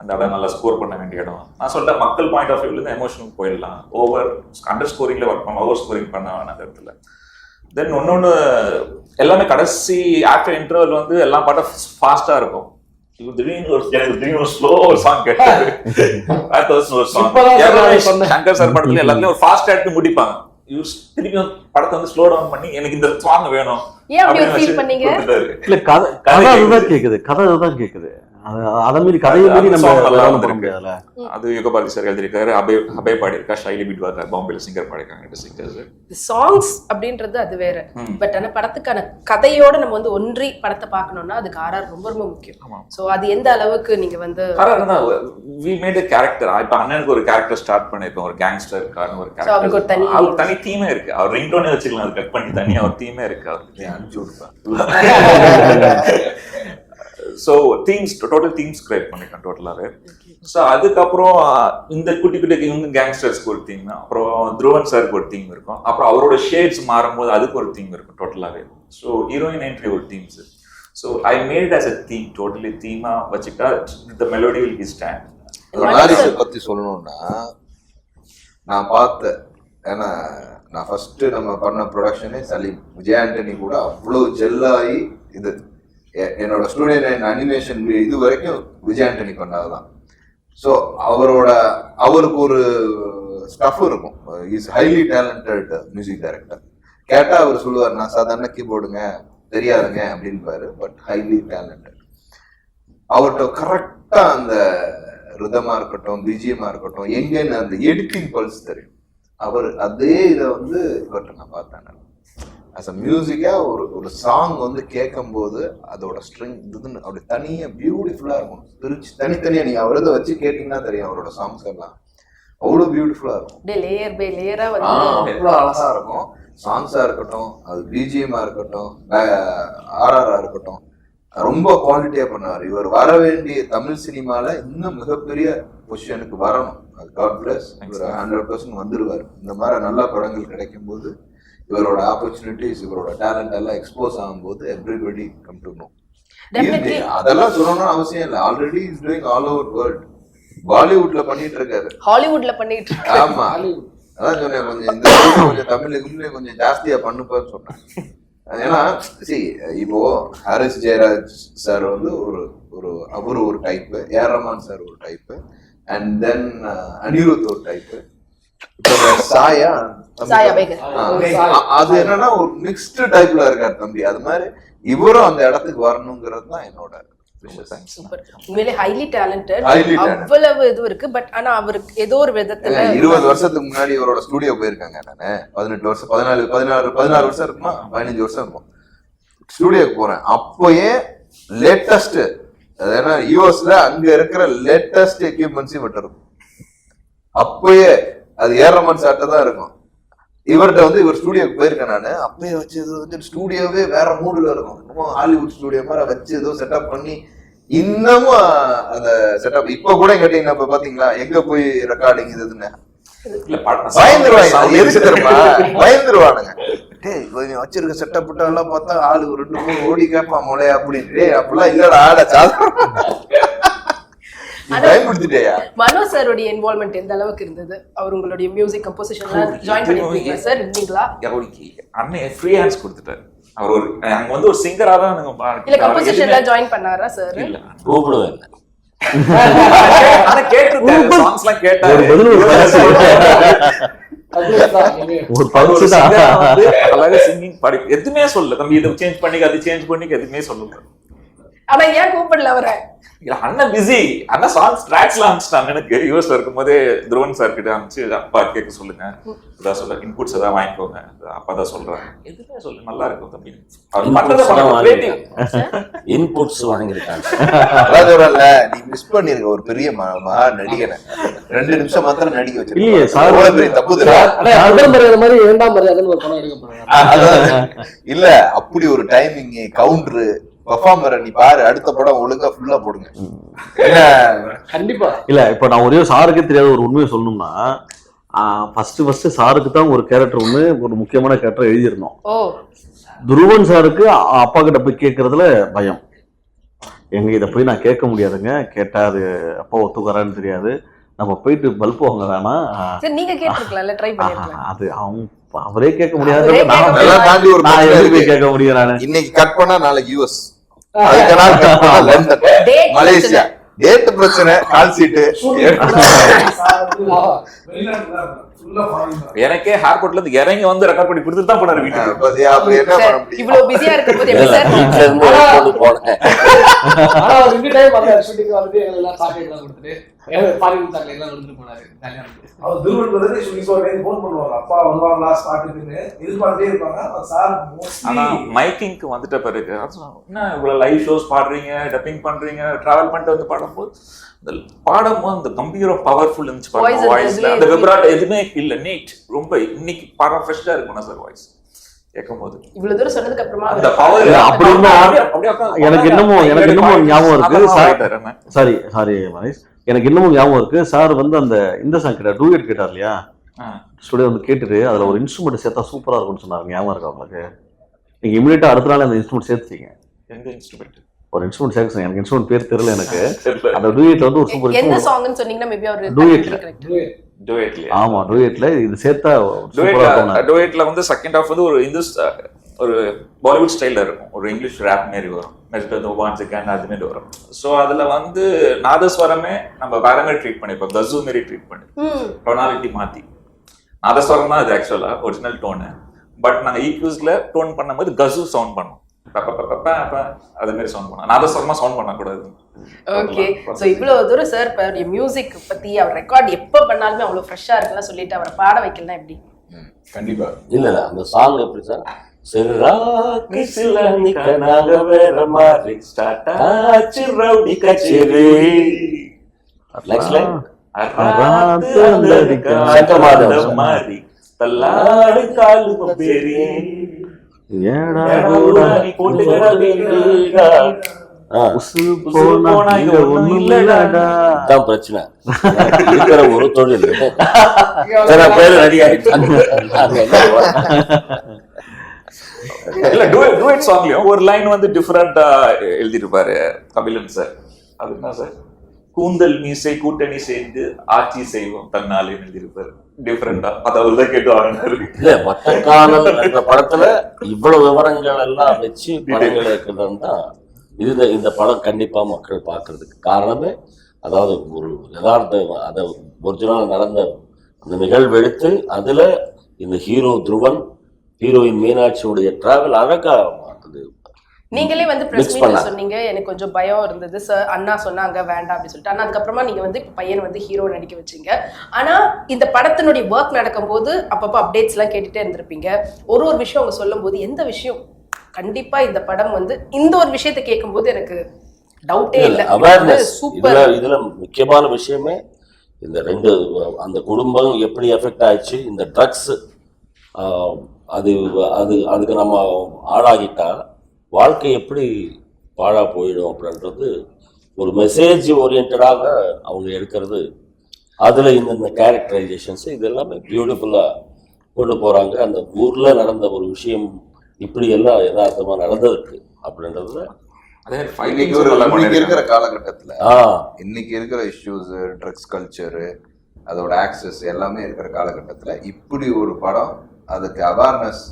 அந்த இடம் நல்லா ஸ்கோர் பண்ண வேண்டிய இடம். நான் சொல்லிட்டேன், மக்கள் பாயிண்ட் ஆஃப் வியூல இருந்து எமோஷனுக்கு போயிடலாம், ஓவர் அண்டர் ஸ்கோரிங்ல ஒர்க் பண்ணலாம், ஓவர் ஸ்கோரிங் பண்ண வேணாம் அந்த இடத்துல. தென் ஒன்னொன்னு எல்லாமே கடைசி ஆஃப்டர் இன்டர்வல் வந்து எல்லா பாட்டும் ஃபாஸ்டா இருக்கும். திடீர்னு ஸ்லோ ஒரு சாங் கேட்டாரு, சங்கர் சார் படத்துல எல்லாத்துலயும் ஒரு ஃபாஸ்ட் ஆக்ட் முடிப்பாங்க, திருப்பி படத்தை வந்து ஸ்லோ டவுன் பண்ணி எனக்கு இந்த சாங் வேணும். இல்ல கதை அதுதான் கேக்குது, கதை அதுதான் கேக்குது. அதை மீறி கதையை மீறி நம்ம முடியாதுல. அது யுகபாரதி சார் எழுதியிருக்காரு, அபய் பாடியிருக்கா, ஷைலி பிட்வார் பாம்பேல சிங்கர் பாடிருக்காங்க சிங்கர்ஸ். சாங்ஸ் அப்படின்றது அது வேற. பட் ஆனா படத்துக்கான கதையோட நம்ம வந்து ஒன்றி படத்தை பார்க்கணும்னா அதுக்கு ஆர்ஆர் ரொம்ப ரொம்ப முக்கியம். சோ அது எந்த அளவுக்கு நீங்க வந்து we made a character. இப்ப அண்ணனுக்கு ஒரு கேரக்டர் ஸ்டார்ட் பண்ணிருக்கோம், ஒரு கேங்ஸ்டர் இருக்கான்னு ஒரு கேரக்டர், அவர் தனி தீமே இருக்கு, அவர் ரிங்டோனே வச்சுக்கலாம், அது கட் பண்ணி தனியா ஒரு தீமே இருக்கு, அவருக்கு அனுப்பிச்சு விடுப்பேன். So themes total themes create பண்ணிட்டேன் டோட்டலாகவே. ஸோ அதுக்கப்புறம் இந்த குட்டி குட்டி இவங்க கேங்ஸ்டர்ஸ்க்கு ஒரு தீம், அப்புறம் துருவன் சாருக்கு ஒரு தீம் இருக்கும், அப்புறம் அவரோட ஷேட்ஸ் மாறும்போது அதுக்கு ஒரு தீம் இருக்கும் டோட்டலாகவே. ஸோ ஹீரோயின் என்ட்ரி ஒரு themes. So I made as a theme, totally தீமா வச்சுக்கிட்டா the melody will be stand. வாரிசை பத்தி சொல்லணும்னா நான் பார்த்தேன், ஏன்னா நான் ஃபர்ஸ்ட் நம்ம பண்ண ப்ரொடக்ஷனே சலீம், விஜய் ஆண்டனி கூட அவ்வளோ ஜெல்லாகி, இது என்னோட ஸ்டூடியோ லைன் அனிமேஷன் இது வரைக்கும் விஜய் ஆண்டனி பண்ணாதான். ஸோ அவருக்கு ஒரு ஸ்டஃப் இருக்கும், is highly talented music director. கேட்டா அவர் சொல்லுவார், நான் சாதாரண கீபோர்டுங்க தெரியாதுங்க அப்படின்பாரு, பட் ஹைலி டேலண்டட். அவர்கிட்ட கரெக்டா அந்த ரிதமா இருக்கட்டும், பிஜிஎம்மா இருக்கட்டும், எங்கன்னு அந்த எடிட்டிங் பல்ஸ் தெரியும். அவர் அதே இதை வந்து இவர்கிட்ட நான் பார்த்தேன். அஸ் அ மியூசிக்கா ஒரு சாங் வந்து கேட்கும் போது அதோட ஸ்ட்ரிங் இதுன்னு அப்படி தனியா பியூட்டிஃபுல்லா இருக்கும், பிரிச்சு தனித்தனியா நீங்க அவரதை வச்சு கேட்டீங்கன்னா தெரியும், அவரோட சாங்ஸ் எல்லாம் அவ்வளவு பியூட்டிஃபுல்லா இருக்கும், லேயர் பை லேயரா வந்து அவ்வளவு அழகா இருக்கும். சாங்ஸா இருக்கட்டும், அது பிஜிஎம்மா இருக்கட்டும், ஆர்ஆரா இருக்கட்டும், ரொம்ப குவாலிட்டியா பண்ணுவார். இவர் வர வேண்டிய தமிழ் சினிமால இன்னும் மிகப்பெரிய பொசிஷனுக்கு வரணும். அது காட் பிளஸ், இவர் 100% வந்துருவார். இந்த மாதிரி நல்ல படங்கள் கிடைக்கும் போது இவரோட ஆப்பர்ச்சுனிட்டிஸ், இவரோட டேலண்ட் எல்லாம் எக்ஸ்போஸ் ஆகும்போது எவ்ரிபடி கம் டு நோ. அதெல்லாம் சொல்லணும்னு அவசியம் இல்லை, already is doing all over world. பாலிவுட்ல பண்ணிட்டு இருக்காரு, ஹாலிவுட்ல பண்ணிட்டு இருக்காரு. ஆமா, அதான் சொன்னேன், கொஞ்சம் இந்த கொஞ்சம் தமிழுக்குள்ளே கொஞ்சம் ஜாஸ்தியா பண்ணுப்பான்னு சொன்னேன். ஏன்னா இப்போ ஹாரிஸ் ஜெயராஜ் சார் வந்து அவரு ஒரு டைப்பு, ஏஆர் ரஹ்மான் சார் ஒரு டைப்பு, அண்ட் தென் அனிருத் ஒரு டைப்பு, சாயா அது என்னன்னா ஒரு மிக்ஸ்டு டைப்ல இருக்காரு தம்பி. அது மாதிரி இவரும் அந்த இடத்துக்கு வரணுங்கிறது தான் என்னோட உண்மையிலே ஹைலி டேலண்டட், அவ்வளவு இது இருக்கு. பட் ஆனா அவருக்கு ஏதோ ஒரு விதத்துல 20 வருஷத்துக்கு முன்னாடி இவரோட ஸ்டுடியோ போயிருக்காங்க. நானு 18 வருஷம் 16 வருஷம் இருக்குமா, 15 வருஷம் இருக்கும் ஸ்டுடியோக்கு போறேன். அப்போயே லேட்டஸ்ட், ஏன்னா யூஎஸ்ல அங்க இருக்கிற லேட்டஸ்ட் எக்யூப்மெண்ட்ஸையும் விட்டுருக்கும். அப்பயே அது ஏரமன் சார்ட்ட தான் இருக்கும். இவர்கிட்ட வந்து இவர் ஸ்டுடியோக்கு போயிருக்கேன் நானு. அப்பயே வச்சு வந்து ஸ்டுடியோவே வேற மூடுல இருக்கும், இன்னமும் ஹாலிவுட் ஸ்டுடியோ மாதிரி வச்சு ஏதோ செட்டப் பண்ணி இன்னமும் அந்த செட்டப். இப்ப கூட கேட்டீங்கன்னா இப்ப பாத்தீங்களா எங்க போய் ரெக்கார்டிங் இதுன்னு பயந்துருவாங்க. எதுக்கு தெரியுமா பயந்துருவானுங்க, வச்சிருக்க செட்டப் எல்லாம் பார்த்தா ஆளு 2-3 ஓடி கேட்பான் மொழையா அப்படின்னு. அப்படிலாம் இல்லடா ஆட சாதம். பயன்படுத்திட்டேயா? மனோஜ் சாரோட இன்வால்வ்மெண்ட் எந்த அளவுக்கு இருந்தது? அவர் உங்களுடைய மியூசிக் கம்போசிஷன்லாம் ஜாயின் பண்ணிருக்கீங்களா சார்? இருந்தீங்களா? அண்ணன் ஃப்ரீ ஹேண்ட்ஸ் கொடுத்துட்டாரு. அவர் ஒரு அங்க வந்து ஒரு சிங்கரா தான் இல்ல கம்போசிஷன்ல ஜாயின் பண்ணாரா சார்? இல்ல கூப்பிடுவேன். ஆனா கேட்டிருக்காரு, சாங்ஸ்லாம் கேட்டாரு. ஒரு பல்ஸ் தான். அழகா சிங்கிங் பாடி எதுவுமே சொல்லல. தம்பி இதை சேஞ்ச் பண்ணிக்க, அது சேஞ்ச் பண்ணிக்க, எதுவுமே சொல்லல. ஆனா ஏன் கூப்பிடல அவரை? அண்ணன் பிஸி. அண்ணன் சாங்ஸ் ட்ராக்ஸ்லாம் அனுப்பிச்சிட்டாங்க. எனக்கு யூஎஸ்ல இருக்கும்போதே துருவன் சார் கிட்ட அனுப்பிச்சு அப்பா கேட்க சொல்லுங்க, இதான் சொல்ல இன்புட்ஸ் ஏதாவது வாங்கிக்கோங்க, அப்பா தான் சொல்றாங்க, எதுவுமே சொல்லு நல்லா இருக்கும் தம்பி. இன்புட்ஸ் வாங்கியிருக்காங்க. அதாவது இல்ல, நீ மிஸ் பண்ணிருக்க ஒரு பெரிய மகா நடிகனை. 2 நிமிஷம் மாத்திரம் நடிக்க இல்லையே சார், வச்சிருக்கேன். தப்பு மாதிரி 2ஆம் மரியாதைன்னு ஒரு படம் எடுக்க போறாங்க. இல்ல, அப்படி ஒரு டைமிங் கவுண்டரு பெர்ஃபார்மரை நீ பாரு. அடுத்த படம் ஒழுங்கா ஃபுல்லா போடுங்க. கண்டிப்பா இல்ல இப்ப நான் ஒரே சாருக்கே தெரியாத ஒரு உண்மையை சொல்லணும்னா, ஃபர்ஸ்ட் சாருக்கு தான் ஒரு கேரக்டர் ஒண்ணு, ஒரு முக்கியமான கேரக்டர் எழுதியிருந்தோம். துருவன் சாருக்கு அப்பா கிட்ட போய் கேட்கறதுல பயம். எங்க இதை போய் நான் கேட்க முடியாதுங்க, கேட்டா அது அப்பா ஒத்துக்கறான்னு தெரியாது, நம்ம போயிட்டு பல்ப் வாங்க வேணாம். நீங்க கேட்டிருக்கலாம்ல, ட்ரை பண்ணிருக்கலாம். அது அவரே கேட்க முடியாது, கேட்க முடியும். இன்னைக்கு கட் பண்ணா நாளைக்கு யூஎஸ், அடுத்த நாள் கட் பண்ணா லண்டன், மலேசியா. டேட் பிரச்சனை, கால் சீட்டு. எனக்கே ஏர்போர்ட்ல இருந்து இறங்கி வந்து ரெக்கார்ட் பண்ணி கொடுத்துட்டு தான் போனாரு வீட்டுக்கு. அப்படி என்ன பண்ண முடியும்? இவ்வளவு பிஸியா இருக்கும்போது எப்படி சார்? வீட்டுல இருந்து போனேன். ஆனா ரெண்டு டைம் அந்த ஷூட்டிங் வந்து எல்லாம் சாக்லேட் எல்லாம் கொடுத்துட்டு பாரின் சாக்லேட் எல்லாம் கொடுத்துட்டு போனாரு. ஜாலியா இருந்துச்சு. அவர் துருவன் வந்து ஷூட்டிங் ஃபோன் பண்ணுவாங்க, அப்பா வருவாங்களா ஸ்பாட்டுக்குன்னு எதிர்பார்த்தே இருப்பாங்க. சார் ஆனா மைக்கிங்க்கு வந்துட்ட பிறகு என்ன இவ்வளவு லைவ் ஷோஸ் பாடுறீங்க, டப்பிங் பண்றீங்க, டிராவல் பண்ணிட்டு வந்து பாடும்போது பாடும்போது அந்த கம்பீரம் பவர்ஃபுல் இருந்துச்சு பாருங்க. வாய்ஸ்ல அந்த விப்ராட்டோ எதுவுமே இல்ல, நீட் ரொம்ப. இன்னைக்கு பாடம் ஃப்ரெஷ்ஷா இருக்கும் சார் வாய்ஸ் கேட்கும்போது. இவ்வளவு தூரம் சொன்னதுக்கு அப்புறமா அந்த பவர் அப்படின்னா எனக்கு இன்னமும் ஞாபகம் இருக்கு. சாரி மனேஷ், எனக்கு இன்னமும் ஞாபகம் இருக்கு. சார் வந்து அந்த இந்த சாங் கேட்டார், டூயட் கேட்டார் இல்லையா, ஸ்டுடியோ வந்து கேட்டுட்டு அதுல ஒரு இன்ஸ்ட்ருமெண்ட் சேர்த்தா சூப்பரா இருக்கும்னு சொன்னாங்க. ஞாபகம் இருக்கா உங்களுக்கு? நீங்க இமிடியேட்டா அடுத்த நாள் அந்த இன்ஸ்ட்ருமெண்ட் சேர்த்துட்டீங்க. எந்த இன்ஸ்ட்ருமெண்ட்? ஒரு இன்ஸ்ட்ருமெண்ட் சேர்க்க எனக்கு இன்ஸ்ட்ருமெண்ட் பேர் தெரியல எனக்கு. அந்த டூயட்ல வந்து ஒரு சூப்பர் என்ன சாங்னு சொன்னீங்கன்னா மேபி அவர் டூயட்ல. ஆமா டூயட்ல இது சேர்த்தா டூயட்ல வந்து செகண்ட் ஹாஃப் வந்து ஒரு பாலிவுட் ஸ்டைல்ல இருக்கும், ஒரு இங்கிலீஷ் ரேப் மாதிரி வரும், அது மாதிரி வரும். ஸோ அதுல வந்து நாதஸ்வரமே நம்ம வேற மாதிரி ட்ரீட் பண்ணிப்போம், கசு மாரி ட்ரீட் பண்ணி டோனாலிட்டி மாத்தி. நாதஸ்வரம் தான் அது ஆக்சுவலா ஒரிஜினல் டோனு, பட் நாங்க ஈக்யூஸ்ல டோன் பண்ணும்போது கசு சவுண்ட் பண்ணோம், அது மாதிரி சவுண்ட் பண்ணோம், நாதஸ்வரமா சவுண்ட் பண்ணக்கூடாது. ஓகே. சோ இவ்வளவு தூரம் சார் மியூசிக் பத்தி அவர் ரெக்கார்ட் எப்ப பண்ணாலுமே அவ்வளவு ஃப்ரெஷ்ஷா இருக்குன்னு சொல்லிட்டு அவரை பாட வைக்கலாம் எப்படி? கண்டிப்பா இல்ல அந்த சாங் எப்படி சார்? சிறாக்கு சிலனி கனாக வேற மாதிரி ஸ்டார்ட் ஆச்சு ரவுடி கச்சேரி. நெக்ஸ்ட் லைன் அராத்து அந்தரிக்க சக்கமாதம் மாதிரி தள்ளாடு காலு பேரி ஏடா ஊரானி போட்டுக்கற வீங்கா போனா இங்க ஒண்ணும் இல்லடா. தான் பிரச்சனை இருக்கிற ஒரு தொழில் பேரு ரெடி இல்ல டூயட் சாங்லயும் ஒரு லைன் வந்து டிஃபரெண்டா எழுதிருப்பாரு கபிலன் சார். அது என்ன சார்? கூந்தல் மீசை கூட்டணி சேர்ந்து ஆட்சி செய்வோம் தன்னாலே எழுதிருப்பாரு டிஃபரெண்டா. அதாவது கேட்டு இல்ல வட்டக்கானல் என்ற படத்துல இவ்வளவு விவரங்கள் எல்லாம் வச்சு படங்கள் இருக்கிறதுன்னா இந்த படம் கண்டிப்பா மக்கள் பார்க்கறதுக்கு காரணமே, அதாவது ஒரு யதார்த்த அதை ஒரிஜினல் நடந்த அந்த நிகழ்வு எடுத்து அதுல இந்த ஹீரோ துருவன், ஹீரோயின் மீனாட்சியுடைய டிராவல் அழகா அது. நீங்களே வந்து பிரஸ் மீட்ல சொன்னீங்க எனக்கு கொஞ்சம் பயம் இருந்தது சார், அண்ணா சொன்னாங்க வேண்டாம் அப்படின்னு சொல்லிட்டு. ஆனா அதுக்கப்புறமா நீங்க வந்து இப்ப பையன் வந்து ஹீரோ நடிக்க வச்சீங்க. ஆனா இந்த படத்தினுடைய ஒர்க் நடக்கும் போது அப்பப்போ அப்டேட்ஸ் எல்லாம் கேட்டுட்டே இருந்திருப்பீங்க. ஒரு விஷயம் அவங்க சொல்லும் போது எந்த விஷயம் கண்டிப்பா இந்த படம் வந்து இந்த ஒரு விஷயத்தை கேட்கும் போது எனக்கு டவுட்டே இல்லை, அவேர்னஸ். இதுல முக்கியமான விஷயமே இந்த ரெண்டு, அந்த குடும்பம் எப்படி எஃபெக்ட் ஆயிடுச்சு, இந்த ட்ரக்ஸ் அது அது அதுக்கு நம்ம ஆளாகிட்டா வாழ்க்கை எப்படி பாழா போயிடும் அப்படின்றது ஒரு மெசேஜ் ஓரியன்டாக அவங்க எடுக்கிறது. அதில் இந்த கேரக்டரைசேஷன்ஸ் இது எல்லாமே பியூட்டிஃபுல்லாக கொண்டு போகிறாங்க. அந்த ஊரில் நடந்த ஒரு விஷயம் இப்படி எல்லாம் யதார்த்தமாக நடந்திருக்கு அப்படின்றதுல அதே இன்னைக்கு இருக்கிற காலகட்டத்துல ஆ இன்னைக்கு இருக்கிற இஷ்யூஸ், ட்ரக்ஸ் கல்ச்சரு, அதோட ஆக்சஸ் எல்லாமே இருக்கிற காலகட்டத்துல இப்படி ஒரு படம், அதுக்கு அவேர்னஸ்,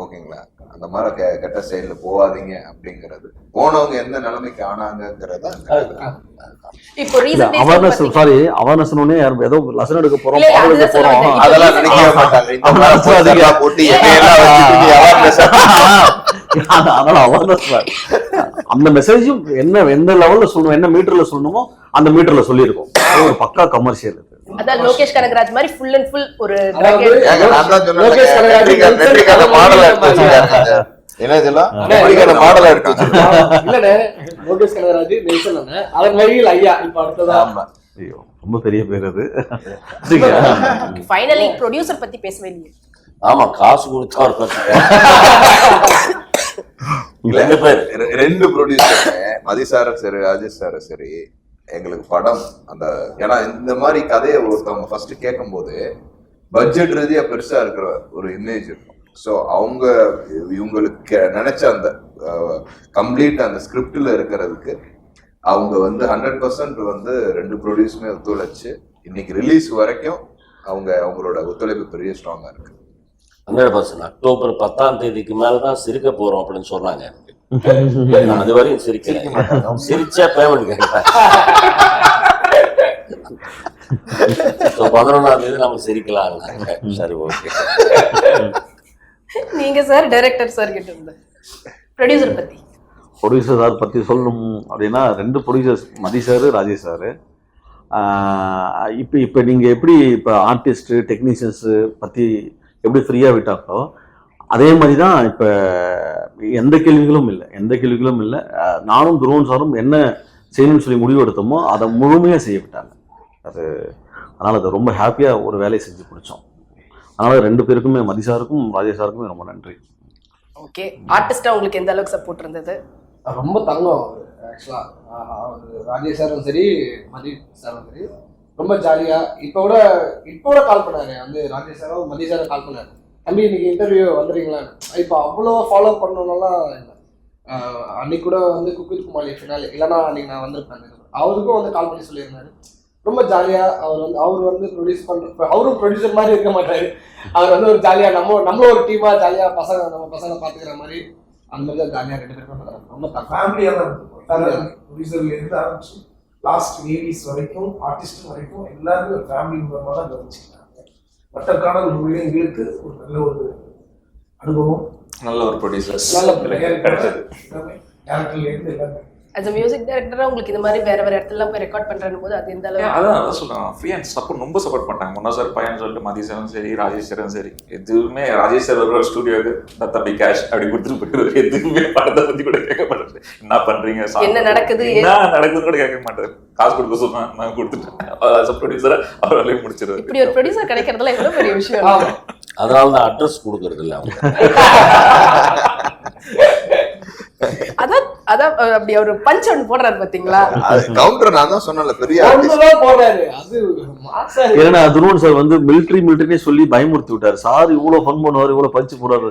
ஓகேங்களா, அந்த மாதிரி கெட்ட சைடுல போகாதீங்க அப்படிங்கிறது, போனவங்க எந்த நிலைமைக்கு ஆனாங்கிறத இப்போ ரீசன்ட் அவேர்னஸ், சாரி அவேர்னஸ் ஏதோ லெசன் எடுக்க போறோம், இல்ல, பாடம் எடுக்க அதுதான் போறோம், சொல்ல அதெல்லாம் நினைக்கவே மாட்டாங்க. இந்த மாதிரி போஸ்டர்லாம் போட்டு எல்லாம் வச்சுட்டு awareness அதனால அவேர்னஸ் அந்த மெசேஜும் என்ன எந்த லெவல்ல சொல்லணும், என்ன மீட்டர்ல சொல்லணுமோ அந்த மீட்டர்ல சொல்லியிருக்கோம். ஒரு பக்கா கமர்ஷியல். அதான் லோகேஷ் கனகராஜ் மாதிரி ஃபுல் அண்ட் ஃபுல் ஒரு அதாவது ஏங்க, நான் தான் சொன்னேன், லோகேஷ் கனகராஜ் நெட்ரிக்கான மாடலா எடுத்து வச்சிருக்காங்க. என்ன இதெல்லாம் நெட்ரிக்கான மாடலா எடுத்து வச்சிருக்காங்க. இல்லண்ணே, லோகேஷ் கனகராஜ் நெல்சன் அண்ணே, அதன் வழியில் ஐயா இப்ப அடுத்ததா. ஆமா, ஐயோ ரொம்ப பெரிய பேர் அது. ஃபைனலி ப்ரொடியூசர் பத்தி பேசவே இல்லையே. ஆமா, காசு கொடுத்தா ஒரு ரெண்டு பேர், ரெண்டு ப்ரொடியூசர், மதி சாரும் சரி, ராஜேஷ் சாரும் சரி, எங்களுக்கு படம் அந்த, ஏன்னா இந்த மாதிரி கதையை ஒருத்தவங்க ஃபர்ஸ்ட் கேட்கும் போது பட்ஜெட் ரீதியா பெருசா இருக்கிற ஒரு இமேஜ் இருக்கும். ஸோ இவங்களுக்கு நினைச்ச அந்த கம்ப்ளீட் அந்த ஸ்கிரிப்ட்ல இருக்கிறதுக்கு அவங்க வந்து 100% வந்து ரெண்டு ப்ரொடியூஸுமே ஒத்துழைச்சு இன்னைக்கு ரிலீஸ் வரைக்கும் அவங்களோட ஒத்துழைப்பு பெரிய ஸ்ட்ராங்கா இருக்கு. 100%. அக்டோபர் 10ஆம் தேதிக்கு மேலதான் சிரிக்க போறோம் அப்படின்னு சொன்னாங்க. நான் அது வரையும் சிரிக்கல, சிரிச்சா பேமெண்ட் கேட்கிறேன். 11ஆம் தேதி நம்ம சிரிக்கலாம். சரி, ஓகே. நீங்க சார் டைரக்டர் சார் கிட்ட இருந்து ப்ரொடியூசர் பத்தி. ப்ரொடியூசர் சார் பற்றி சொல்லணும் அப்படின்னா, ரெண்டு ப்ரொடியூசர்ஸ், மதி சார், ராஜேஷ் சார். இப்போ நீங்கள் எப்படி இப்போ ஆர்டிஸ்ட்டு டெக்னீஷியன்ஸு பற்றி எப்படி ஃப்ரீயாக விட்டாங்களோ அதே மாதிரி தான் இப்போ எந்த கேள்விகளும் இல்லை. நானும் துருவன் சாரும் என்ன செய்யணும்னு சொல்லி முடிவு எடுத்தோமோ அதை முழுமையாக செய்ய விட்டாங்க. அதனால் அது ரொம்ப ஹாப்பியாக ஒரு வேலையை செஞ்சு பிடிச்சோம். அதனால் ரெண்டு பேருக்குமே, மதி சாருக்கும் ராஜேஷ் சாருக்குமே ரொம்ப நன்றி. ஓகே, ஆர்டிஸ்டா உங்களுக்கு எந்த அளவுக்கு சப்போர்ட் இருந்தது? ரொம்ப தங்கம் ஆக்சுவலா. ராஜேஷ் சாரும் சரி, மதி சாரும் சரி, ரொம்ப ஜாலியா இப்போ கூட கால் பண்ணாரு. வந்து ராஜேஷ் சாரும் மதி சாரும் கால் பண்ணாரு, தம்பி இன்னைக்கு இன்டர்வியூ வந்துடுறீங்களா. இப்போ அவ்வளோ ஃபாலோ பண்ணணும்லாம் இல்லை. அன்னைக்கு கூட வந்து குக் வித் குமாலி ஃபினாலே, இல்லைன்னா அன்னைக்கு நான் வந்திருப்பேன். அவருக்கும் வந்து கால் பண்ணி சொல்லியிருந்தாரு. ரொம்ப ஜாலியா அவர் வந்து ப்ரொடியூஸ் பண்ற, அவரும் ப்ரொடியூசர் மாதிரி இருக்க மாட்டாரு. அவர் வந்து ஒரு ஜாலியா நம்மளும் ஒரு டீமா ஜாலியா நம்ம பசங்க பாத்துக்கிற மாதிரி அந்த மாதிரி தான் ஜாலியா ரெண்டு பேரும் ரொம்ப ஃபேமிலியா தான் இருக்கும். ப்ரொடியூசர்ல இருந்து ஆரம்பிச்சு லாஸ்ட் லேடிஸ் வரைக்கும், ஆர்டிஸ்ட் வரைக்கும் எல்லாருமே ஒரு ஃபேமிலி மெம்பரா தான் கவனிச்சுக்கிறாங்க. வட்டக்கானல் உண்மையிலே எங்களுக்கு ஒரு நல்ல ஒரு அனுபவம், நல்ல ஒரு ப்ரொடியூசர்ஸ், நல்ல டேரக்டர்ல இருந்து எல்லாமே. as a மியூசிக் டைரக்டரா உங்களுக்கு இந்த மாதிரி வேற இடத்துல போய் ரெக்கார்ட் பண்றேன்னு போது அது எந்த அளவுக்கு? அதான் சொல்றேன், ஃப்ரீ அண்ட் சப்போர்ட் ரொம்ப சப்போர்ட் பண்ணாங்க. முன்னா சார் பையன் சொல்லிட்டு மதி சாரும் சரி, ராஜேஷ் சாரும் சரி, எதுவுமே ராஜேஷ் சார் ஒரு ஸ்டுடியோக்கு தம்பி கேஷ் அப்படி கொடுத்துட்டு போயிடுவாரு. எதுவுமே படத்தை பத்தி கூட கேட்க மாட்டாரு. என்ன பண்றீங்க, என்ன நடக்குது கூட கேட்க மாட்டாரு. காசு கொடுக்க சொன்னா நான் கொடுத்துட்டேன். ப்ரொடியூசரா அவராலையும் முடிச்சிருவாரு. இப்படி ஒரு ப்ரொடியூசர் கிடைக்கிறதுல எவ்வளவு பெரிய விஷயம். அதனால தான் அட்ரஸ் கொடுக்கறது இல்லை அவங்க. அதான் அப்படி ஒரு பஞ்ச் ஒன்று போடுறாரு பாத்தீங்களா. கவுண்டர் நான் தான் சொன்னல, பெரிய போடுறாரு. அது ஏன்னா துருவன் சார் வந்து மிலிட்டரினே சொல்லி பயமுறுத்தி விட்டாரு. சார் இவ்வளவு ஃபன் பண்ணுவாரு, இவ்வளவு பஞ்ச் போடுறாரு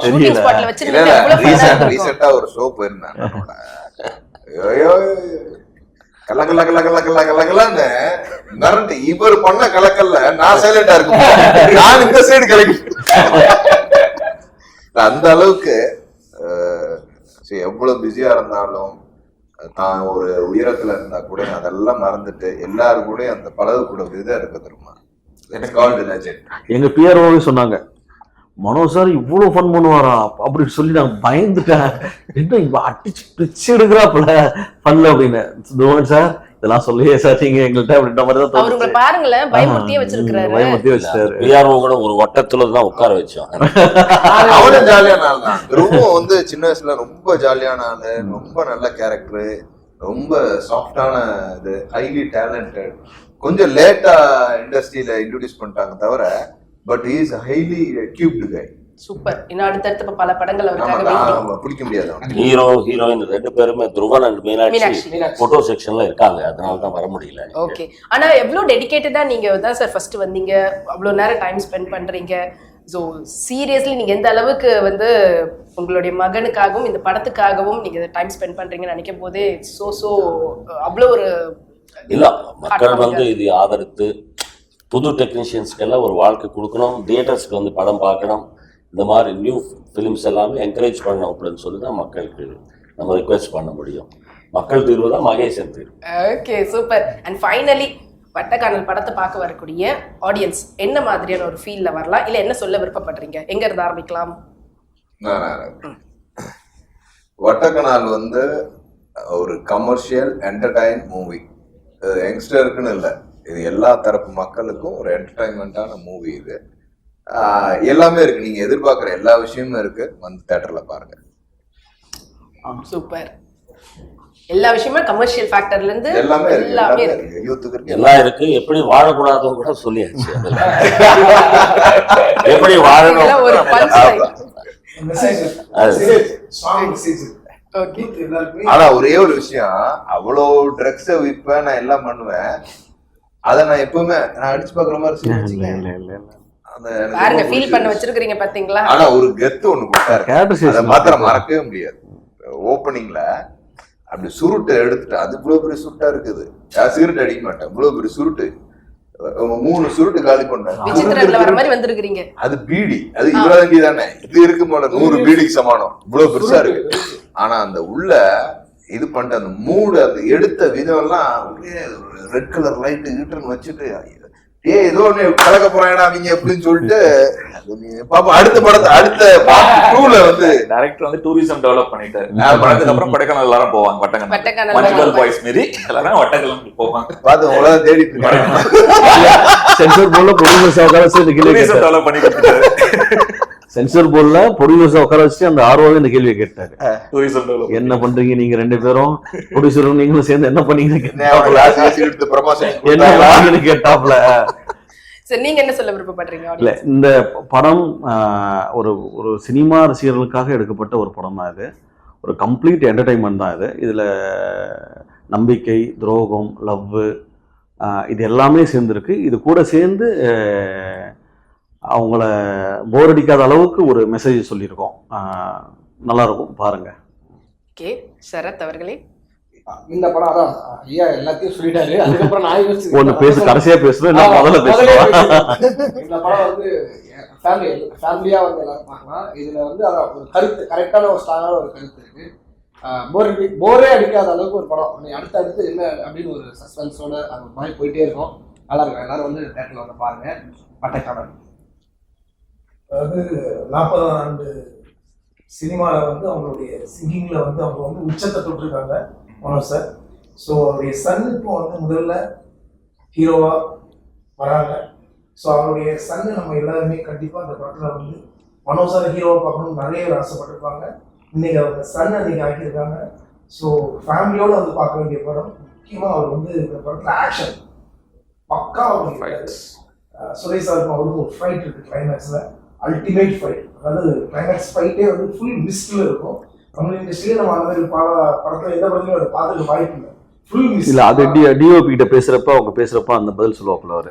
தெரியல. ரீசெண்டா ஒரு ஷோ போயிருந்தேன். கலக்கல்லன்னு மிரண்டு இவர் பண்ண கலக்கல்ல நான் சைலண்டா இருக்கும், நான் இந்த சைடு கலக்கி. அந்த அளவுக்கு எவ்வளவு பிஸியா இருந்தாலும் தான் ஒரு உயரத்துல இருந்தா கூட அதெல்லாம் மறந்துட்டு எல்லாரும் கூட அந்த பழகு கூட விதம் இருக்க தெரியுமா. எங்க பிஆர்ஓவே சொன்னாங்க, மனோ சார் இவ்வளவு ஃபன் பண்ணுவாரா அப்படின்னு சொல்லி நான் பயந்துட்டேன். என்ன இவ அடிச்சு பிச்சு எடுக்கிறாப்புல ஃபன்ல அப்படின்னு. துருவன் சார் இதெல்லாம் சொல்லியே சார் நீங்க எங்கள்கிட்ட அப்படின்ற மாதிரி தான் அவங்களை பாருங்களேன், பயமுறுத்தியே வச்சிருக்காரு. பிஆர்ஓ கூட ஒரு வட்டத்துல தான் உட்கார வச்சோம். அவனும் ஜாலியான ஆள் தான். ரொம்ப வந்து சின்ன வயசுல ரொம்ப ஜாலியான ஆளு, ரொம்ப நல்ல கேரக்டர், ரொம்ப சாஃப்டான இது, ஹைலி டேலண்டட். கொஞ்சம் லேட்டா இண்டஸ்ட்ரியில இன்ட்ரோடியூஸ் பண்ணிட்டாங்க தவிர, but he is highly cubed guy. Super. இன்னும் அடுத்தடுத்த பல படங்கள் அவருக்காக பிடிக்க முடியாது. ஹீரோ ஹீரோயின் ரெண்டு பேருமே துருவன் அண்ட் மீனாட்சி போட்டோ செக்ஷன்ல இருக்காங்க, அதனால தான் வர முடியல. ஓகே, ஆனா எவ்வளவு டெடிகேட்டடா நீங்க தான் சார் ஃபர்ஸ்ட் வந்தீங்க, அவ்வளவு நேரம் டைம் ஸ்பெண்ட் பண்றீங்க. ஸோ சீரியஸ்லி நீங்க எந்த அளவுக்கு வந்து உங்களுடைய மகனுக்காகவும் இந்த படத்துக்காகவும் நீங்க டைம் ஸ்பெண்ட் பண்றீங்கன்னு நினைக்கும் போதே ஸோ அவ்வளோ ஒரு இல்ல மக்கள் வந்து இது ஆதரித்து புது டெக்னீஷியன்ஸ்க்கெல்லாம் ஒரு வாழ்க்கை கொடுக்கணும், தியேட்டர்ஸ்க்கு வந்து படம் பார்க்கணும், இந்த மாதிரி நியூ ஃபிலிம்ஸ் எல்லாமே என்கரேஜ் பண்ணணும் அப்படின்னு சொல்லி தான் மக்களுக்கு நம்ம ரிக்வெஸ்ட் பண்ண முடியும். மக்கள் தீர்வு தான் மகேசன் தீர்வு. Okay, super. And finally Vattakanal படத்தை பார்க்க வரக்கூடிய ஆடியன்ஸ் என்ன மாதிரியான ஒரு ஃபீல்ல வரலாம், இல்ல என்ன சொல்ல விருப்பப்படுறீங்க? எங்க இருந்து ஆரம்பிக்கலாம்? வட்டக்கனால் வந்து ஒரு கமர்ஷியல் என்டர்டைன் மூவி, யங்ஸ்டருக்குன்னு இல்லை, இது எல்லா தரப்பு மக்களுக்கும் ஒரு என்டர்டைன்மெண்ட்டான மூவி. இது எல்லாமே இருக்கு, நீங்க எதிர்பார்க்குற எல்லா விஷயமும் இருக்கு, வந்து தியேட்டர்ல பாருங்க. சூப்பர். எல்லா விஷயமும் கமர்ஷியல் ஃபேக்டர்ல இருந்து எல்லாமே இருக்கு, யூத்துக்கு இருக்கு, எல்லாம் இருக்கு. எப்படி வாழக்கூடாதுன்னு கூட சொல்லியாச்சு. எப்படி வாழணும் ஒரு பஞ்ச் லைன். ஆனா ஒரே ஒரு விஷயம், அவ்வளோ ட்ரக்ஸ விற்பேன், நான் எல்லாம் பண்ணுவேன், அதை நான் எப்பவுமே நான் அடிச்சு பாக்குற மாதிரி பாருங்க, ஃபீல் பண்ண வச்சிருக்கீங்க பாத்தீங்களா? ஆனா ஒரு கெத்து ஒண்ணு கொடுத்தாரு, அதை மாத்திரம் மறக்கவே முடியாது. ஓப்பனிங்ல அப்படி சுருட்டு எடுத்துட்டு, அது இவ்வளவு பெரிய சுருட்டா இருக்குது, சிகரெட் அடிக்க மாட்டேன், இவ்வளவு பெரிய சுருட்டு, 3 சுருட்டு காலி பண்ணேன். அது பீடி, அது இவ்வளவு வேண்டி தானே, இது இருக்கு போல 100 பீடிக்கு சமானம், இவ்வளவு பெருசா இருக்கு. ஆனா அந்த உள்ள இது பண்ணிட்டு அந்த மூடு, அந்த எடுத்த விதம் எல்லாம் ரெட் கலர் லைட் கிட்டன்னு வச்சுட்டு, ஏதோ ஒண்ணு கலக்க போறாங்கடா நீங்க எப்படின்னு சொல்லிட்டு பாப்பா. அடுத்த படத்தை அடுத்த டூல வந்து டைரக்டர் வந்து டூரிசம் டெவலப் பண்ணிட்டாரு. படத்துக்கு அப்புறம் கொடைக்கானல் எல்லாரும் போவாங்க, வட்டக்கானல் மஞ்சள் பாய்ஸ் மீறி எல்லாரும் வட்டக்கானல் போவாங்க. பார்த்து உங்களை தேடிட்டு இருக்காங்க. சென்சார் போர்ட்ல ப்ரொடியூசர்ஸ் உட்கார வச்சு டூரிசம் டெவலப் பண்ணி கொடுத்தாரு. சென்சார் போர்ட்ல ப்ரொடியூசர் உட்கார வச்சு அந்த ஆர்வம் இந்த கேள்வியை கேட்டாரு, டூரிசம் டெவலப் என்ன பண்றீங்க நீங்க 2 பேரும், ப்ரொடியூசரும் நீங்களும் சேர்ந்து என்ன பண்ணீங்கன்னு கேட்டாப்ல. நீங்க என்ன சொல்ல விருப்பப்படுறீங்க? இல்ல, இந்த படம் ஒரு ஒரு சினிமா ரசிகர்களுக்காக எடுக்கப்பட்ட ஒரு படம் தான் இது. ஒரு கம்ப்ளீட் என்டர்டைன்மெண்ட் தான் இது. இதுல நம்பிக்கை, துரோகம், லவ், இது எல்லாமே சேர்ந்துருக்கு. இது கூட சேர்ந்து அவங்கள போர் அடிக்காத அளவுக்கு ஒரு மெசேஜ் சொல்லியிருக்கோம். நல்லா இருக்கும், பாருங்க. ஓகே, சரத் அவர்களே. இந்த படம் அதான் ஐயா எல்லாத்தையும் சொல்லிட்டாரு. அதுக்கப்புறம் நான் யோசிச்சு ஒண்ணு பேசு, கடைசியா பேசுறேன், முதல்ல பேசுறேன். இந்த படம் வந்து ஃபேமிலியா வந்து எல்லாரும் பார்க்கலாம். இதுல வந்து அதான் ஒரு கருத்து, கரெக்டான ஒரு ஸ்ட்ராங்கான ஒரு கருத்து இருக்கு. போரே அடிக்காத அளவுக்கு ஒரு படம். அடுத்து என்ன அப்படின்னு ஒரு சஸ்பென்ஸோட அது ஒரு மாதிரி போயிட்டே இருக்கும். நல்லா இருக்கும். எல்லாரும் வந்து தேட்டர்ல வந்து பாருங்க. வட்டக்கானல் அதாவது 40 ஆண்டு சினிமாவில் வந்து அவங்களுடைய சிங்கிங்கில் வந்து அவங்க வந்து உச்சத்தை தொட்டிருக்காங்க மனோஜ் சார். ஸோ அவருடைய சன் இப்போ வந்து முதல்ல ஹீரோவாக வராங்க. ஸோ அவருடைய சன்னு நம்ம எல்லாருமே கண்டிப்பாக அந்த படத்தில் வந்து மனோஜ் சார் ஹீரோவாக பார்க்கணும்னு நிறைய பேர் ஆசைப்பட்டிருப்பாங்க. இன்னைக்கு அவங்க சன் அன்னைக்கு ஆக்கியிருக்காங்க. ஸோ ஃபேமிலியோடு வந்து பார்க்க வேண்டிய படம். முக்கியமாக அவர் வந்து இந்த படத்தில் ஆக்ஷன் பக்கா அவர் சுரேஷ் சாருக்கும் அவருக்கும் ஒரு ஃபைட் இருக்குது கிளைமேக்ஸில், அல்டிமேட் ஃபைட். அதாவது கிளைமேக்ஸ் ஃபைட்டே வந்து ஃபுல் மிஸ்டில் இருக்கும். தமிழ் இண்டஸ்ட்ரியிலே நம்ம அந்த மாதிரி படத்தில் எந்த படத்துலையும் அதை பார்த்துக்க வாய்ப்பு இல்லை. Full miss. இல்லை, அது டிஓபி கிட்ட பேசுறப்ப அவங்க பேசுறப்ப அந்த பதில் சொல்லுவாப்புல அவரு.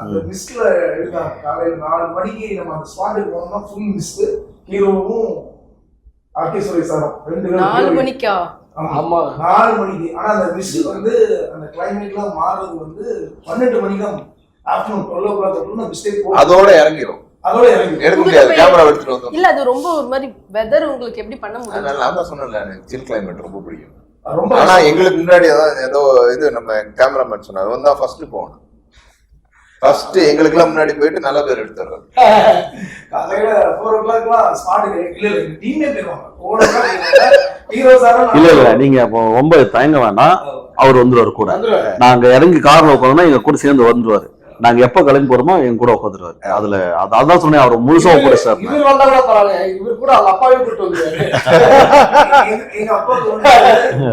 அந்த மிஸ்ட்ல எடுத்தாங்க. காலையில் 4 மணிக்கு நம்ம அந்த ஸ்பாட்டுக்கு போனோம்னா ஃபுல் மிஸ்ட். ஹீரோவும் ஆர்கே சுரேஷ் சாரும் 2 4 மணிக்கா? ஆமா, 4 மணிக்கு. ஆனா அந்த மிஸ்ட் வந்து அந்த கிளைமேட்லாம் மாறுறது வந்து 12 மணிக்கு தான். ஆஃப்டர்நூன் 12 o'clock மிஸ்டேக் போகும், அதோட இறங்கிடும். எடுக்க முடியாது, கேமரா எடுத்துட்டு வந்தோம். இல்ல, அது ரொம்ப ஒரு மாதிரி வெதர் உங்களுக்கு எப்படி பண்ண முடியும்? நான் தான் சொன்னேன்ல, எனக்கு சில் கிளைமேட் ரொம்ப பிடிக்கும். ஆனா எங்களுக்கு முன்னாடி அதான் ஏதோ இது நம்ம கேமராமேன் சொன்னார், வந்தா ஃபர்ஸ்ட் போகணும். ஃபர்ஸ்ட் எங்களுக்குலாம் முன்னாடி போயிட்டு நல்ல பேர் எடுத்துடுறது. காலையில 4 o'clock ஸ்பாட்டுக்கு இல்ல டீமே போயிடுவாங்க. இல்ல நீங்க அப்போ ரொம்ப தயங்க வேண்டாம், அவர் வந்துருவாரு கூட. நாங்க இறங்கி கார்ல உட்காந்தோம்னா எங்க கூட சேர்ந்து வந்துருவாரு. நாங்க எப்ப கிளம்பி போறோமோ எங்க கூட உட்காந்துருவாரு. அதுல அதான் சொன்னேன், அவர் முழுசா கூட சார். இவர் வந்தா கூட பரவாயில்ல, இவர் கூட அவங்க அப்பாவே கூட்டு வந்துருவாரு. எங்க அப்பா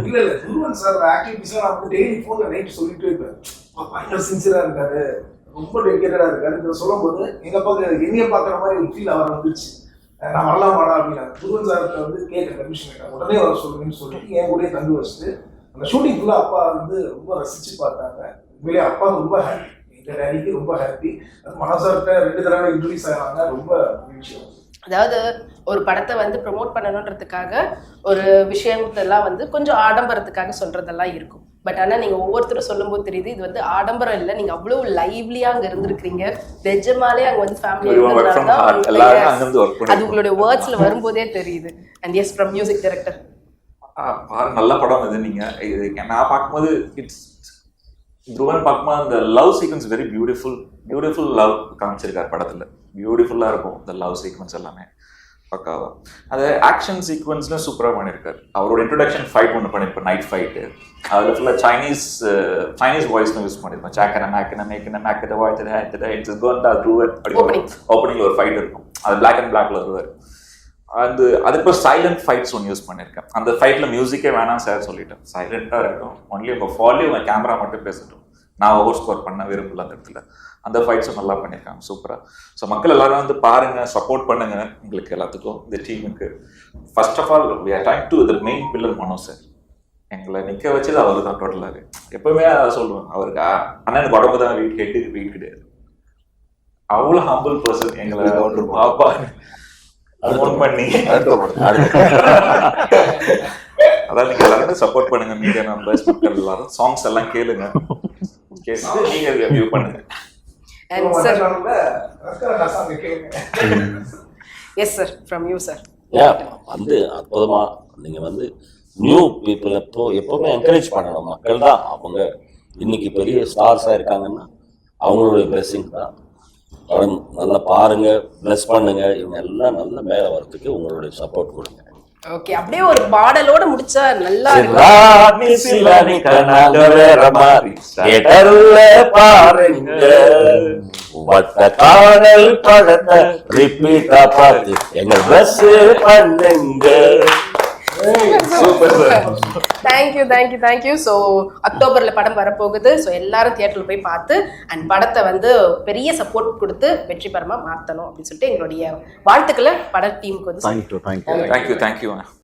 இல்ல குருவன் சார் ஆக்டிவிட்டிஸ் நான் வந்து டெய்லி போன்ல நைட் சொல்லிட்டு இருப்பேன். அப்பா சின்சியரா இருக்காரு, ரொம்ப டெடிகேட்டடா இருக்காரு சொல்லும் போது எங்க அப்பாவுக்கு என்னைய பாக்குற மாதிரி ஒரு ஃபீல் அவர் வந்துருச்சு. நான் வரலாமாடா அப்படின்னா குருவன் சார்கிட்ட வந்து கேட்க பர்மிஷன் கேட்டேன். உடனே வர சொல்லுங்கன்னு சொல்லிட்டு என் கூட தந்து வச்சுட்டு அந்த ஷூட்டிங் ஃபுல்லா அப்பா வந்து ரொம்ப ரசிச்சு பார்த்தாங்க. உண்மையிலேயே அப்பா ரொம்ப ஹாப்பி. எங்க டேடிக்கு ரொம்ப ஹாப்பி. மனோசார்கிட்ட 2 தடவை இன்ட்ரடியூஸ் ஆனாங்க, ரொம்ப விஷயம். அதாவது ஒரு படத்தை வந்து ப்ரொமோட் பண்ணணுன்றதுக்காக ஒரு விஷயத்தெல்லாம் வந்து கொஞ்சம் ஆடம்பரத்துக்காக சொல்றதெல்லாம் இருக்கும். பட் ஆனால் நீங்கள் ஒவ்வொருத்தரும் சொல்லும்போது தெரியுது இது வந்து ஆடம்பரம் இல்லை, நீங்கள் அவ்வளோ லைவ்லியாக அங்கே இருந்திருக்கிறீங்க, நிஜமாலே அங்கே வந்து ஃபேமிலி அது உங்களுடைய வேர்ட்ஸில் வரும்போதே தெரியுது. And yes from music director நல்ல படம் இது. நீங்க இது நான் பார்க்கும்போது துருவன் பார்க்கும்போது அந்த love sequence very beautiful love காமிச்சிருக்காரு படத்துல. பியூட்டிஃபுல்லா இருக்கும் இந்த லவ் சீக்வன்ஸ் எல்லாமே பக்காவா. அது ஆக்ஷன் சீக்வன்ஸ்ல சூப்பரா பண்ணியிருக்காரு. அவரோட இன்ட்ரோடக்ஷன் ஃபைட் ஒன்று பண்ணியிருப்பார், நைட் ஃபைட்டு. அதில் ஃபுல்லாக சைனீஸ் வாய்ஸ்னு யூஸ் பண்ணியிருப்போம். சாக்கன மேக்கன மேக்கன மேக்கட வாய்த்தட இட்ஸ் கோண்டா ட்ரூவட் அப்படி ஓப்பனிங் ஒரு ஃபைட் இருக்கும். அது பிளாக் அண்ட் பிளாக்ல வருவார். அதுக்கு சைலண்ட் ஃபைட்ஸ் ஒன்று யூஸ் பண்ணியிருக்கேன். அந்த ஃபைட்ல மியூசிக்கே வேணாம் சார் சொல்லிட்டேன். சைலண்டா இருக்கட்டும், ஒன்லி உங்க ஃபாலி உங்க கேமரா மட்டும் பேசட்டும், நான் ஓவர் ஸ்கோர் பண்ண விரும்பல அந்த இடத்துல. அந்த ஃபைட்ஸும் நல்லா பண்ணியிருக்காங்க சூப்பரா. ஸோ மக்கள் எல்லாரும் வந்து பாருங்க, சப்போர்ட் பண்ணுங்க உங்களுக்கு எல்லாத்துக்கும், இந்த டீமுக்கு. First of all we are trying to the main pillar Mano sir. எங்களை நிற்க வச்சது அவர் தான் டோட்டலாக. எப்பவுமே அதை சொல்லுவேன், அவருக்கு அண்ணனுக்கு உடம்பு தான் வீட் கிடையாது. அவ்வளோ ஹம்பிள் பர்சன். எங்களை பாப்பா பண்ணி அதான் நீங்க எல்லாருமே சப்போர்ட் பண்ணுங்க, மீடியா மெம்பர்ஸ் மக்கள் எல்லாரும். சாங்ஸ் எல்லாம் கேளுங்க, கேட்டு நீங்க ரிவ்யூ பண்ணுங்க. Yes sir, from you sir. வந்து அற்புதமா நீங்க வந்து நியூ பீப்புள் எப்பவுமே என்கரேஜ் பண்ணணும். மக்கள் தான் அவங்க இன்னைக்கு பெரிய ஸ்டார்ஸா இருக்காங்கன்னா அவங்களுடைய பிளெஸிங் தான். படம் நல்லா பாருங்க, பிளஸ் பண்ணுங்க, இவங்க எல்லாம் நல்ல மேல வரதுக்கு உங்களுடைய சப்போர்ட் கொடுங்க. ஓகே, அப்படியே ஒரு பாடலோட முடிச்சா நல்லா வட்ட காணல் படத்தை ரிப்பீட்டா பார்த்து எங்க பிளஸ் பண்ணுங்க. தேங்க்யூ. ஸோ அக்டோபர்ல படம் வரப்போகுது. ஸோ எல்லாரும் தியேட்டர்ல போய் பார்த்து அண்ட் படத்தை வந்து பெரிய சப்போர்ட் கொடுத்து வெற்றி பெறமா மாற்றணும் அப்படின்னு சொல்லிட்டு எங்களுடைய வாழ்த்துக்களை பட டீமுக்கு வந்து தேங்க்யூ